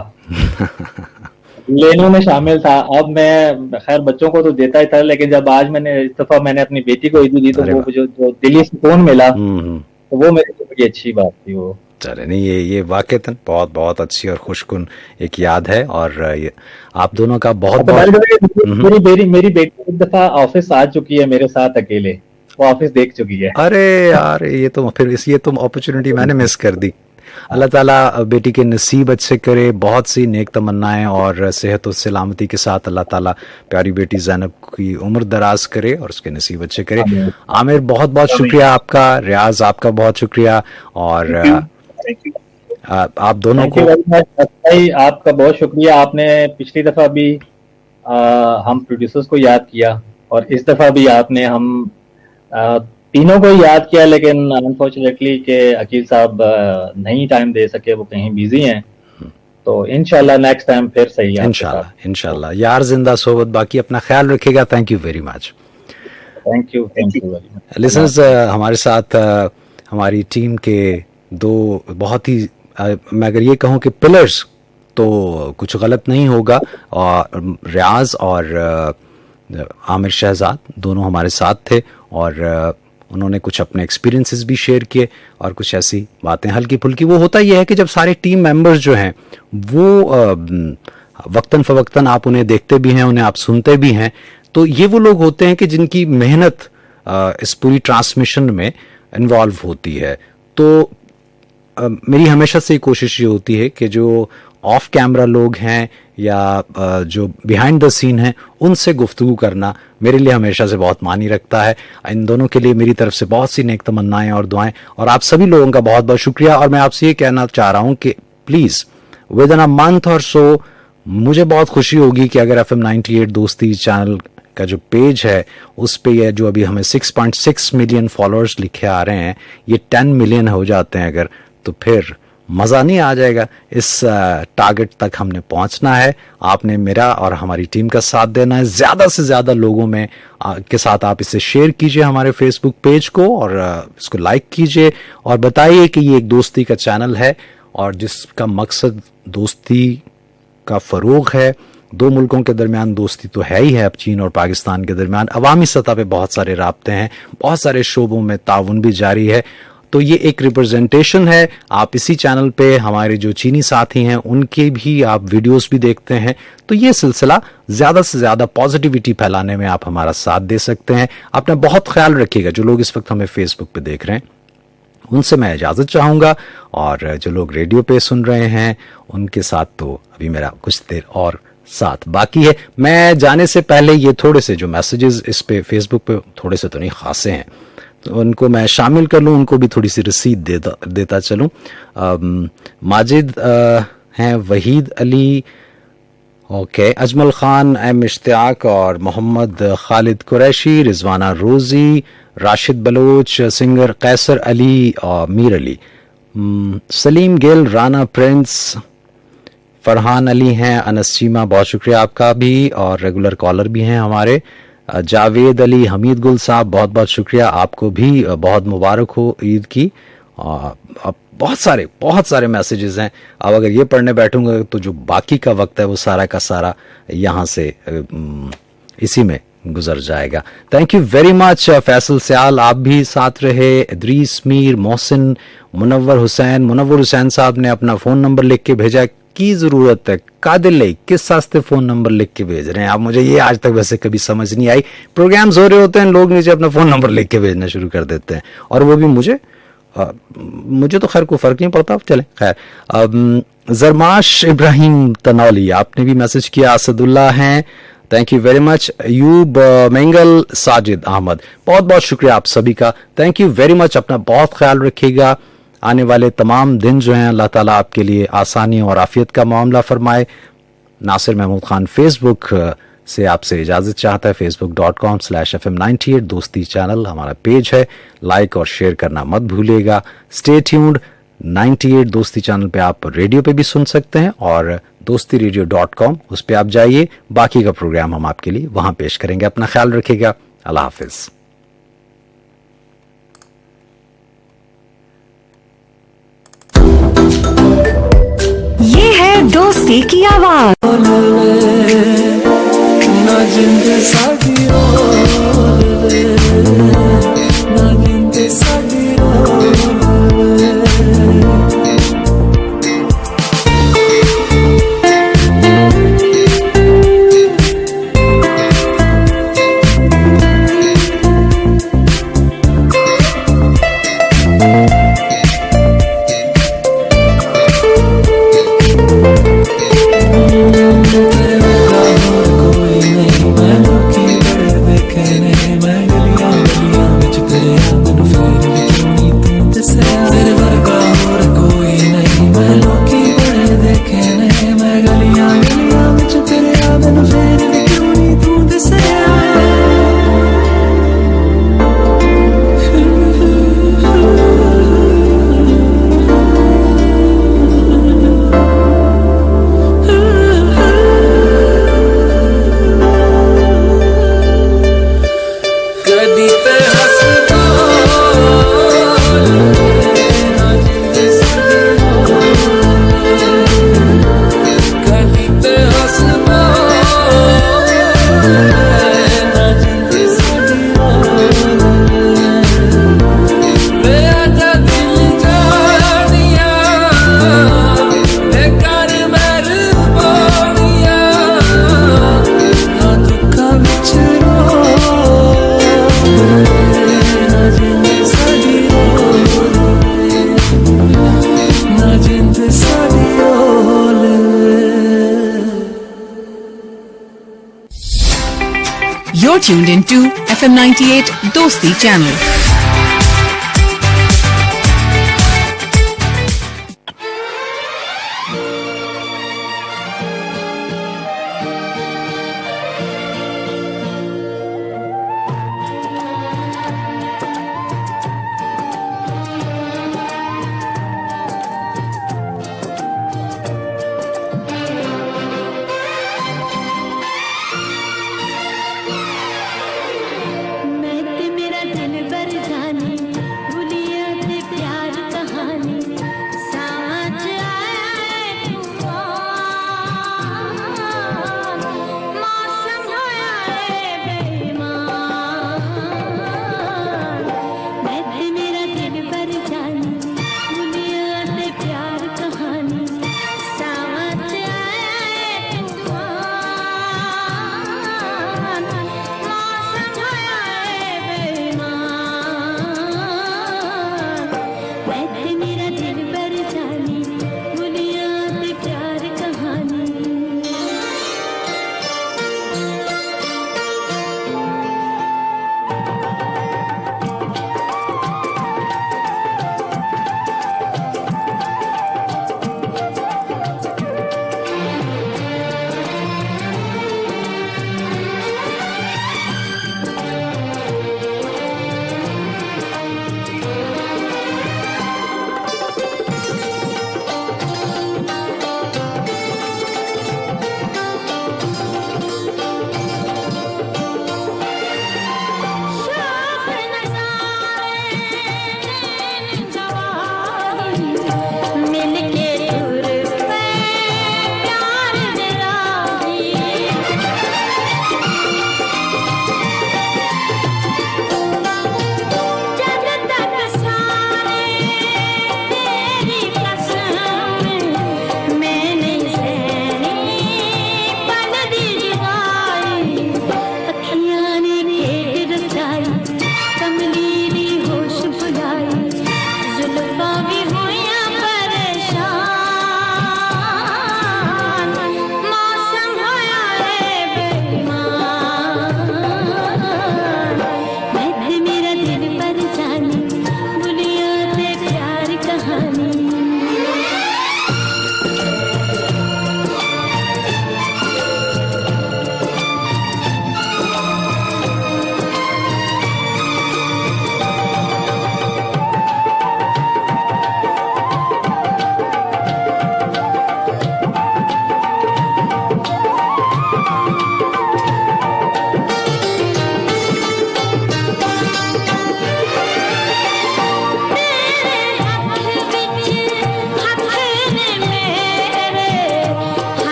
लेने में शामिल था। अब मैं खैर बच्चों को तो देता ही था, लेकिन जब आज इस दफा मैंने अपनी बेटी को ईदी दी तो वो जो दिली सुकून मिला, तो वो मेरे लिए बड़ी अच्छी बात थी वो। चले नहीं, ये वाकईतन बहुत अच्छी और खुशकुन एक याद है, और ये आप दोनों का बहुत मेरी बेटी एक दफा ऑफिस आ चुकी है मेरे साथ अकेले, वो ऑफिस देख चुकी है। अरे यार, ये तो फिर ये तो अपॉर्चुनिटी मैंने मिस कर दी। अल्लाह ताला बेटी के नसीब अच्छे करे, बहुत सी नेक तमन्नाएं और सेहत और सलामती के साथ अल्लाह ताला प्यारी बेटी ज़ैनब की उम्र दराज करे और उसके नसीब अच्छे करे। आमिर बहुत शुक्रिया आपका, रियाज आपका बहुत शुक्रिया, और आप दोनों को आपका बहुत शुक्रिया। आपने पिछली दफा भी हम प्रोड्यूसर्स को याद किया और इस दफा भी आपने हम तीनों को याद किया, लेकिन अनफॉर्चुनेटली के अकील साहब नहीं टाइम दे सके, वो कहीं बिजी हैं। तो इंशाल्लाह नेक्स्ट टाइम फिर सही है। इंशाल्लाह यार, जिंदा सोबत बाकी, अपना ख्याल रखिएगा। Thank you very much. Thank you very much. Listeners, हमारे साथ हमारी टीम के दो बहुत ही, मैं अगर ये कहूँ कि पिलर्स, तो कुछ गलत नहीं होगा, और रियाज और आमिर शहजाद दोनों हमारे साथ थे, और उन्होंने कुछ अपने एक्सपीरियंसेस भी शेयर किए और कुछ ऐसी बातें हल्की फुल्की। वो होता यह है कि जब सारे टीम मेंबर्स जो हैं वो वक्तन फवक्तन आप उन्हें देखते भी हैं, उन्हें आप सुनते भी हैं, तो ये वो लोग होते हैं कि जिनकी मेहनत इस पूरी ट्रांसमिशन में इन्वॉल्व होती है। तो मेरी हमेशा से कोशिश ये होती है कि जो ऑफ कैमरा लोग हैं या जो बिहाइंड द सीन हैं, उनसे गुफ्तगू करना मेरे लिए हमेशा से बहुत मानी रखता है। इन दोनों के लिए मेरी तरफ से बहुत सी नेक तमन्नाएं और दुआएं, और आप सभी लोगों का बहुत बहुत शुक्रिया। और मैं आपसे ये कहना चाह रहा हूं कि please with in a month और सो, मुझे बहुत खुशी होगी कि अगर FM 98 दोस्ती चैनल का जो पेज है उस पे ये जो अभी हमें 6.6 मिलियन फॉलोअर्स लिखे आ रहे हैं, ये 10 मिलियन हो जाते हैं अगर, तो फिर मज़ा नहीं आ जाएगा। इस टारगेट तक हमने पहुंचना है। आपने मेरा और हमारी टीम का साथ देना है। ज़्यादा से ज़्यादा लोगों में के साथ आप इसे शेयर कीजिए हमारे फेसबुक पेज को, और इसको लाइक कीजिए और बताइए कि ये एक दोस्ती का चैनल है और जिसका मकसद दोस्ती का फ़रोग़ है, दो मुल्कों के दरमियान दोस्ती तो है ही है, अब चीन और पाकिस्तान के दरमियान अवामी सतह पे बहुत सारे राब्ते हैं, बहुत सारे शोबों में ताउन भी जारी है। तो ये एक रिप्रेजेंटेशन है। आप इसी चैनल पे हमारे जो चीनी साथी हैं उनके भी आप वीडियोस भी देखते हैं, तो ये सिलसिला ज़्यादा से ज़्यादा पॉजिटिविटी फैलाने में आप हमारा साथ दे सकते हैं। अपना बहुत ख्याल रखिएगा। जो लोग इस वक्त हमें फेसबुक पे देख रहे हैं उनसे मैं इजाज़त चाहूँगा, और जो लोग रेडियो पे सुन रहे हैं उनके साथ तो अभी मेरा कुछ देर और साथ बाकी है। मैं जाने से पहले ये थोड़े से जो मैसेजेस इस पे फेसबुक पे थोड़े से तो नहीं खासे हैं, तो उनको मैं शामिल कर लूँ, उनको भी थोड़ी सी रसीद देता चलूँ। माजिद हैं, वहीद अली, ओके, अजमल खान, एम इश्तियाक और मोहम्मद खालिद कुरैशी, रिजवाना रोजी, राशिद बलोच, सिंगर कैसर अली और मीर अली, सलीम गिल, राना प्रिंस, फरहान अली हैं, अनस चीमा, बहुत शुक्रिया आपका भी, और रेगुलर कॉलर भी हैं हमारे, जावेद अली, हमीद गुल साहब, बहुत बहुत शुक्रिया आपको भी, बहुत मुबारक हो ईद की। अब बहुत सारे मैसेजेस हैं। अब अगर ये पढ़ने बैठूंगा तो जो बाकी का वक्त है वो सारा का सारा यहाँ से इसी में गुजर जाएगा। Thank you very much Faisal Sayal, आप भी साथ रहे, इदरीस मीर, मोहसिन, मुनव्वर हुसैन साहब ने अपना फ़ोन नंबर लिख के भेजा। की ज़रूरत है कादिल ले, किस वास्ते फ़ोन नंबर लिख के भेज रहे हैं आप? मुझे ये आज तक वैसे कभी समझ नहीं आई। प्रोग्राम्स हो रहे होते हैं, लोग नीचे अपना फ़ोन नंबर लिख के भेजना शुरू कर देते हैं, और वो भी मुझे तो खैर कोई फ़र्क नहीं पड़ता, चले खैर। जरमाश इब्राहिम तनौली, आपने भी मैसेज किया। असदुल्ला हैं, thank you very much. Ayub Mengal, Sajid Ahmad, बहुत बहुत शुक्रिया आप सभी का, थैंक यू वेरी मच। अपना बहुत ख्याल रखिएगा। आने वाले तमाम दिन जो हैं अल्लाह ताला आपके लिए आसानी और आफियत का मामला फरमाए। नासिर महमूद खान फेसबुक से आपसे इजाज़त चाहता है। facebook.com/FM98 दोस्ती चैनल हमारा पेज है, लाइक और शेयर करना मत भूलिएगा। Stay tuned. 98 दोस्ती चैनल पे आप रेडियो पे भी सुन सकते हैं, और dostiradio.com उस पे आप जाइए, बाकी का प्रोग्राम हम आपके लिए वहां पेश करेंगे। अपना ख्याल रखिएगा, अल्लाह हाफिज। ये है दोस्ती की आवाज। ना जिंद साडी रोवे, ना जिंद साडी रोवे। You're tuned into FM 98 Dosti channel. मैं ते मेरा दिल बर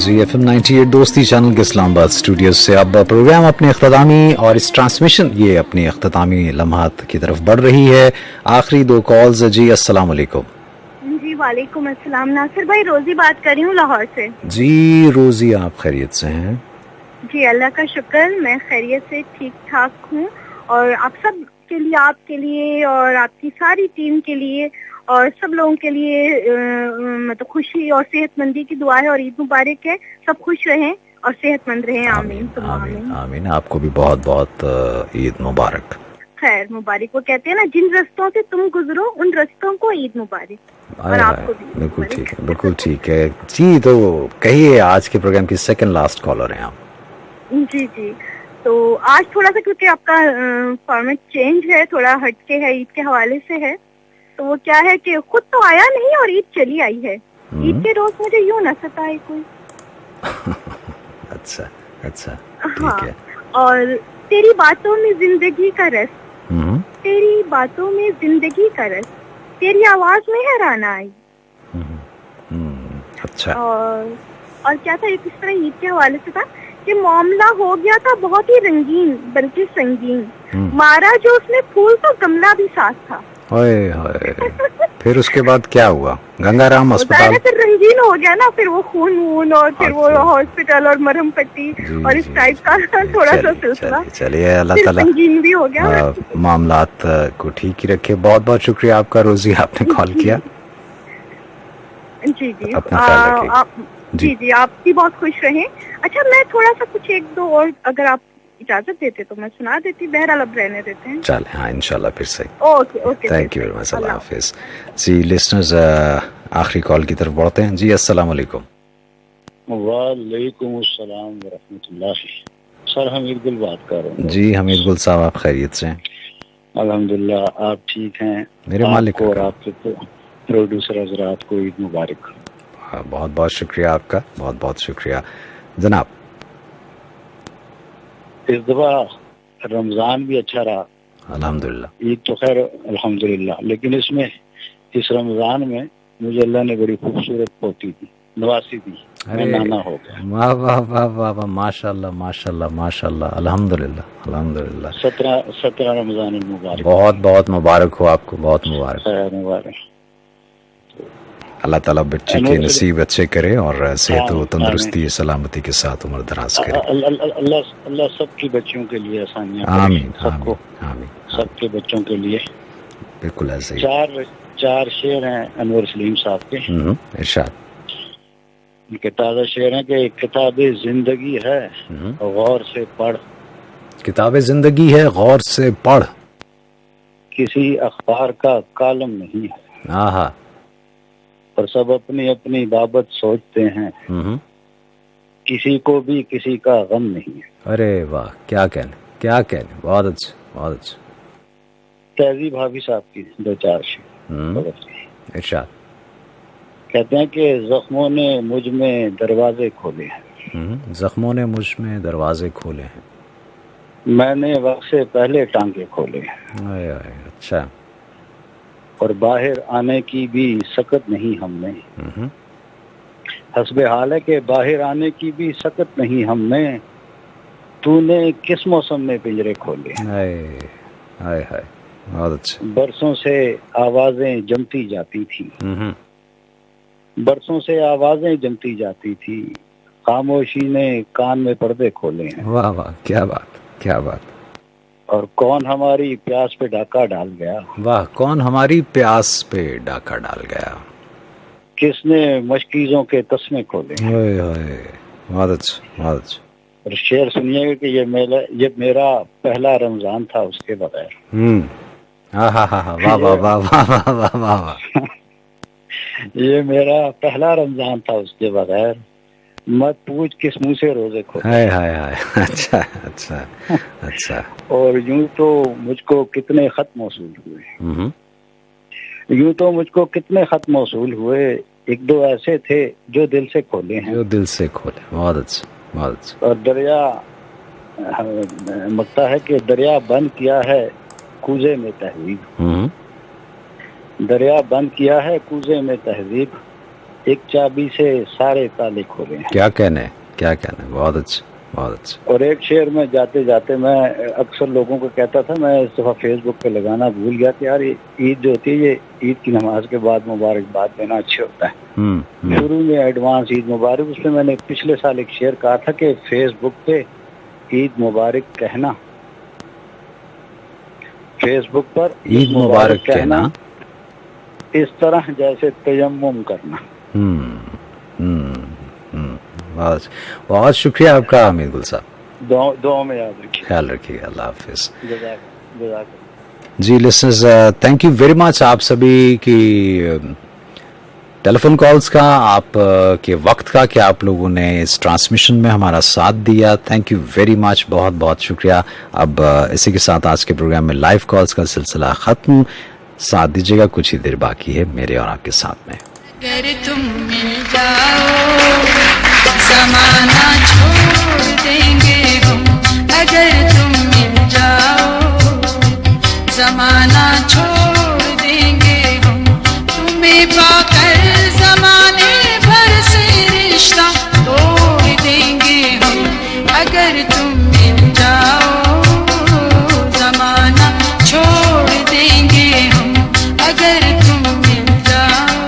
जी FM 98 दोस्ती चैनल के इस्लामाबाद स्टूडियो से अब प्रोग्राम अपने अख्तामी और इस ट्रांसमिशन ये अपनी अख्तामी लम्हात की तरफ बढ़ रही है। आखिरी 2 कॉल्स। जी अस्सलाम वालेकुम। जी वालेकुम अस्सलाम। नासिर भाई, रोजी बात कर रही हूँ लाहौर से। जी रोजी, आप खैरियत से हैं? जी अल्लाह का शुक्र, मैं खैरियत से ठीक ठाक हूँ। और आप सब के लिए, आपके लिए और आपकी सारी टीम के लिए और सब लोगों के लिए मतलब खुशी और सेहतमंदी की दुआ है और ईद मुबारक है। सब खुश रहें और सेहतमंद रहें। आमीन आमीन आमीन। आपको भी बहुत बहुत ईद मुबारक। खैर मुबारक। वो कहते हैं ना, जिन रस्तों से तुम गुजरो उन रस्तों को ईद मुबारक। और आपको भी बिल्कुल ठीक है, बिल्कुल ठीक है जी। तो कहिए, आज के प्रोग्राम की सेकंड लास्ट कॉलर हैं आप। जी जी। तो आज थोड़ा सा, क्योंकि आपका फॉर्मेट चेंज है, थोड़ा हटके है, ईद के हवाले से है। तो वो क्या है कि खुद तो आया नहीं और ईद चली आई है। ईद के रोज मुझे यूं न सताए कोई। अच्छा अच्छा, हाँ, ठीक है। और तेरी बातों में जिंदगी का रस, तेरी बातों में जिंदगी का रस, तेरी आवाज में है राना आई। अच्छा। और क्या था, एक इस तरह ईद के हवाले से था कि मामला हो गया था बहुत ही रंगीन बल्कि संगीन। मारा जो उसने फूल तो गमला भी साथ था। ओए होए। फिर उसके बाद क्या हुआ? गंगाराम अस्पताल फिर रंगीन हो गया ना, फिर वो खून वून और फिर वो हॉस्पिटल और मरहम पट्टी और इस टाइप का थोड़ा सा सिलसिला। चलिए, अल्लाह ताला संगीन भी हो गया। मामलात को ठीक ही रखे। बहुत बहुत शुक्रिया आपका रोजी, आपने कॉल किया। जी जी, जी जी, आप भी बहुत खुश रहें। अच्छा, मैं थोड़ा सा कुछ 1-2 और अगर आप इजाजत देते तो मैं सुना देती। बहरहाल अब रहने देते हैं। चले, हाँ इंशाल्लाह फिर से। Okay okay, thank you very much. अल्लाह हाफिज। जी लिसनर्स, आखिरी कॉल की तरफ बढ़ते हैं। जी अस्सलाम वालेकुम। वालेकुम अस्सलाम व रहमतुल्लाह। सर हमीद गुल बात कर रहा हूँ। जी हमीद गुल साहब, आप खैरियत से हैं? अल्हम्दुलिल्लाह, आप ठीक हैं? मेरे मालिक और आपके प्रोड्यूसर हजरात को ईद मुबारक। बहुत बहुत शुक्रिया आपका, बहुत बहुत शुक्रिया जनाब। इस दफा रमजान भी अच्छा रहा अल्हम्दुलिल्लाह। ईद तो खैर अल्हम्दुलिल्लाह, लेकिन इसमें इस रमजान में मुझे अल्लाह ने बड़ी खूबसूरत पोती दी, नवासी दी। मैं नाना हो गया। वाह वाह वाह वाह वाह, माशाल्लाह माशाल्लाह माशाल्लाह, अल्हम्दुलिल्लाह अल्हम्दुलिल्लाह। 17 रमजान मुबारक। बहुत बहुत मुबारक हो आपको, बहुत मुबारक। अल्लाह ताला बच्चे के नसीब अच्छे करे और सेहत व तंदुरुस्ती सलामती के साथ उम्र दराज करे। अल्लाह सबकी बच्चों के लिए आसानियां करे। आमीन सबको, आमीन। सबके बच्चों के लिए बिल्कुल ऐसे ही। चार शेर हैं अनवर सलीम साहब के। इरशाद। उनके ताज़ा शेर हैं कि किताबे जिंदगी है गौर से पढ़। किताबे जिंदगी है गौर से पढ़। किसी अखबार का कालम नहीं है। आहा। और सब अपनी अपनी बाबत सोचते हैं। किसी को भी किसी का गम नहीं है। अरे वाह, क्या कहने, क्या कहने। बहुत अच्छा, बहुत अच्छा। तहजीब भाभी साहब की 2-4 शेर। इरशाद। कहते हैं कि जख्मों ने मुझ में दरवाजे खोले हैं। जख्मों ने मुझ में दरवाजे खोले हैं। मैंने वक्त से पहले टांगे खोले हैं। अच्छा। और बाहर आने की भी सकत नहीं हमने। हस्बे हाल है कि बाहर आने की भी सकत नहीं हमने। तूने किस मौसम में पिंजरे खोले। हाय हाय हाय, बहुत अच्छा। बरसों से आवाजें जमती जाती थी। बरसों से आवाजें जमती जाती थी। खामोशी ने कान में पर्दे खोले हैं। वाह वाह, क्या बात, क्या बात। और कौन हमारी प्यास पे डाका डाल गया। वाह, कौन हमारी प्यास पे डाका डाल गया। किसने मशकीजों के तस्मे खोले। ओए ओए, बहुत अच्छा, बहुत अच्छा। और शेर सुनिएगा कि ये मेरा पहला रमजान था उसके बगैर। वाह वाह वाह वाह वाह वाह वाह। ये मेरा पहला रमजान था उसके बगैर। मत पूछ किस मुंह से रोजे खोले। हाय हाय हाय, अच्छा अच्छा अच्छा। और यूं तो मुझको कितने खत मौसूल हुए। यूं तो मुझको कितने खत मौसूल हुए। 1-2 ऐसे थे जो दिल से खोले हैं। जो दिल से खोले, बहुत अच्छा, बहुत अच्छा। और दरिया मकता है कि दरिया बंद किया है कूजे में तहजीब। दरिया बंद किया है कूजे में तहजीब। एक चाबी से सारे ताले खोले हैं। क्या कहने, क्या कहने, बहुत अच्छा, बहुत अच्छा। और एक शेर में जाते जाते मैं अक्सर लोगों को कहता था, मैं इस दफ़ा फेसबुक पे लगाना भूल गया कि यार ये ईद जो होती है ये ईद की नमाज के बाद मुबारकबाद देना अच्छा होता है। शुरू में एडवांस ईद मुबारक, उसमें मैंने पिछले साल एक शेर कहा था कि फेसबुक पे ईद मुबारक कहना, फेसबुक पर ईद मुबारक कहना इस तरह जैसे तयम्मुम करना। बहुत बहुत शुक्रिया आपका हमीद गुल साहब। दुआ में याद रखिए, ख्याल रखिएगा, अल्लाह हाफिज। जज़ाक जी listeners, thank you very much आप सभी की टेलीफोन कॉल्स का, आप के वक्त का, कि आप लोगों ने इस ट्रांसमिशन में हमारा साथ दिया। थैंक यू वेरी मच, बहुत बहुत शुक्रिया। अब इसी के साथ आज के प्रोग्राम में लाइव कॉल्स का सिलसिला खत्म। साथ दीजिएगा, कुछ ही देर बाकी है मेरे और आपके साथ में। अगर तुम मिल जाओ ज़माना छोड़ देंगे हम, अगर तुम मिल जाओ ज़माना छोड़ देंगे हम, तुम्हें पाकर ज़माने भर से रिश्ता तोड़ देंगे हम, अगर तुम मिल जाओ ज़माना छोड़ देंगे हम, अगर तुम मिल जाओ।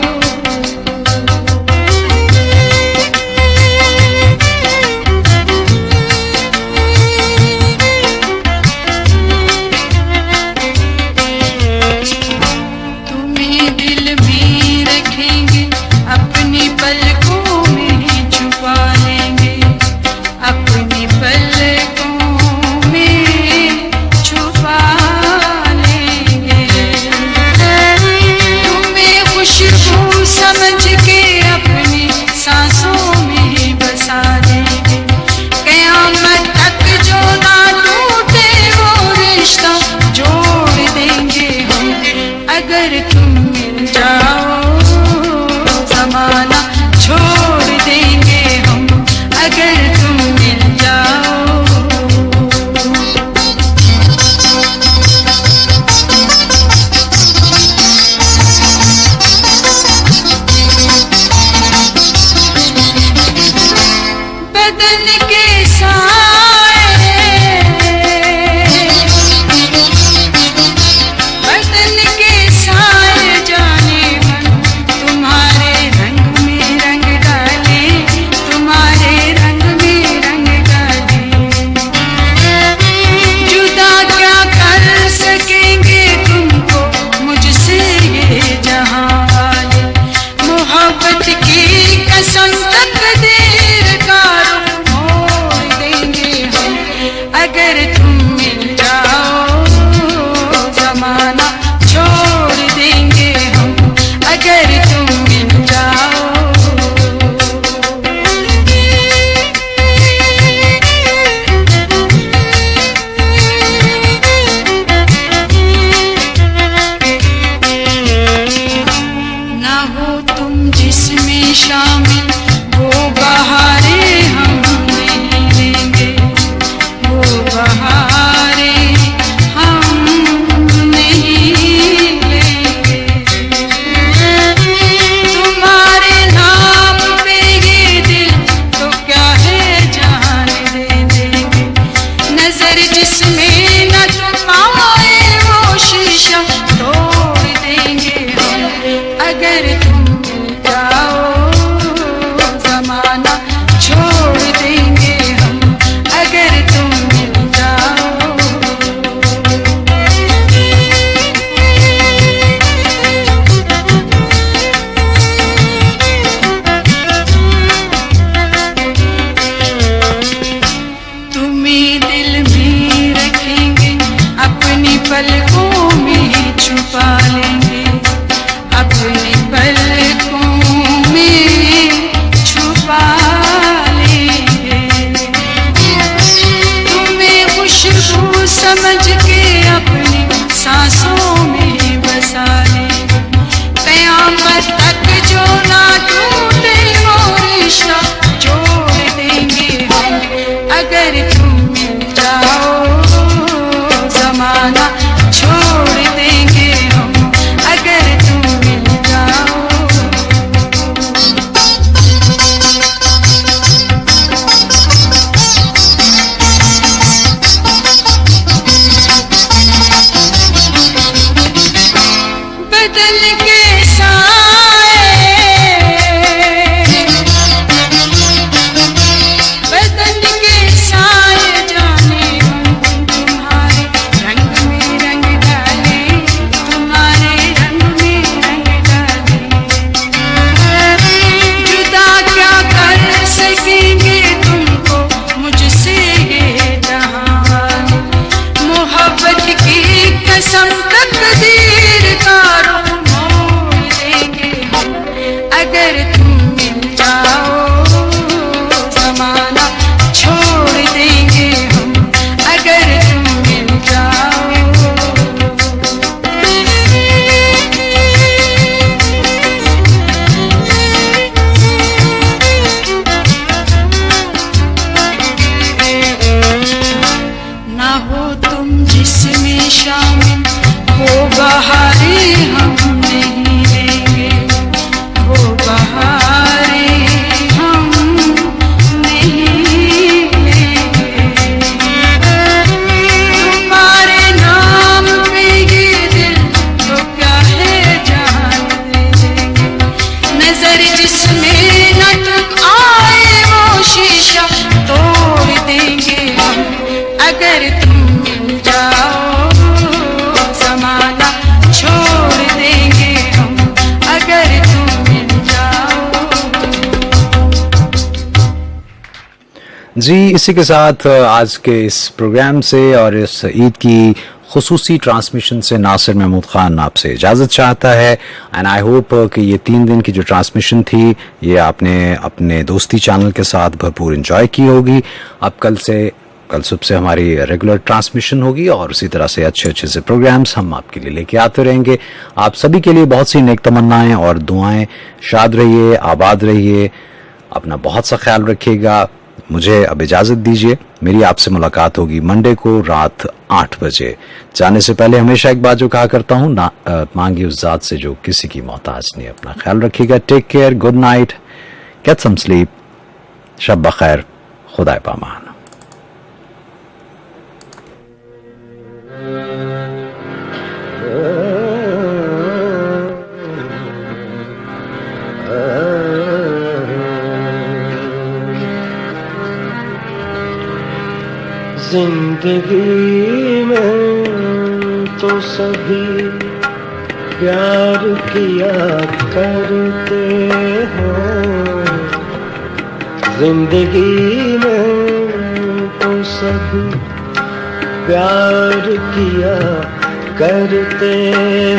कसम तकदीर का रुख मोड़ देंगे हम अगर तुम मिल जाओ जमाना छोड़ देंगे हम अगर तुम मिल जाओ ना हो तुम जिसमें शामिल वो बहारे हम नहीं लेंगे वो बहारे हम नहीं लेंगे तुम्हारे नाम पे ये दिल तो क्या है जान दे देंगे नजर जिसमें न टूट आए वो शीशा तोड़ देंगे हम अगर तुम मिल जाओ जमाना छोड़ देंगे हम अगर तुम मिल जाओ जी, इसी के साथ आज के इस प्रोग्राम से और इस ईद की खुसूसी ट्रांसमिशन से नासिर महमूद खान आपसे इजाज़त चाहता है। एंड आई होप कि ये 3 दिन की जो ट्रांसमिशन थी ये आपने अपने दोस्ती चैनल के साथ भरपूर एंजॉय की होगी। अब कल सुबह से हमारी रेगुलर ट्रांसमिशन होगी और उसी तरह से अच्छे से प्रोग्राम्स हम आपके लिए लेके आते रहेंगे। आप सभी के लिए बहुत सी नेक तमन्नाएं और दुआएं। शाद रहिए, आबाद रहिए, अपना बहुत सा ख्याल रखिएगा। मुझे अब इजाजत दीजिए। मेरी आपसे मुलाकात होगी मंडे को रात 8 बजे। जाने से पहले हमेशा एक बात जो कहा करता हूँ, मांगी उस जात से जो किसी की मोहताज नहीं। अपना ख्याल रखिएगा। Take care, good night, get some sleep, शब बखैर, खुदा पामान। जिंदगी में तो सभी प्यार किया करते हैं, जिंदगी में तो सभी प्यार किया करते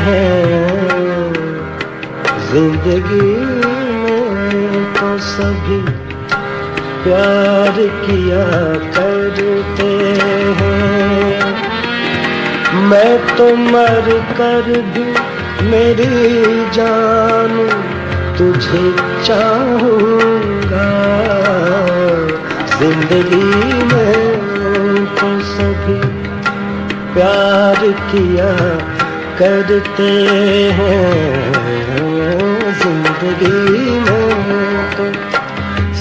हैं, जिंदगी में तो सभी प्यार किया करते हैं। मैं तो मर कर भी मेरी जान तुझे चाहूँगा, जिंदगी में तो सभी प्यार किया करते हैं, जिंदगी में तो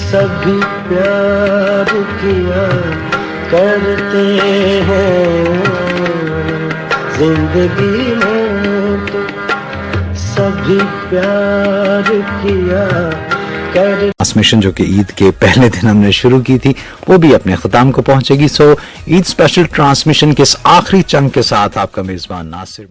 सभी प्यार किया करते हैं, जिंदगी में तो सभी प्यार किया कर। ट्रांसमिशन जो कि ईद के पहले दिन हमने शुरू की थी वो भी अपने ख्ताम को पहुंचेगी। सो ईद स्पेशल ट्रांसमिशन के इस आखिरी चंक के साथ आपका मेजबान नासिर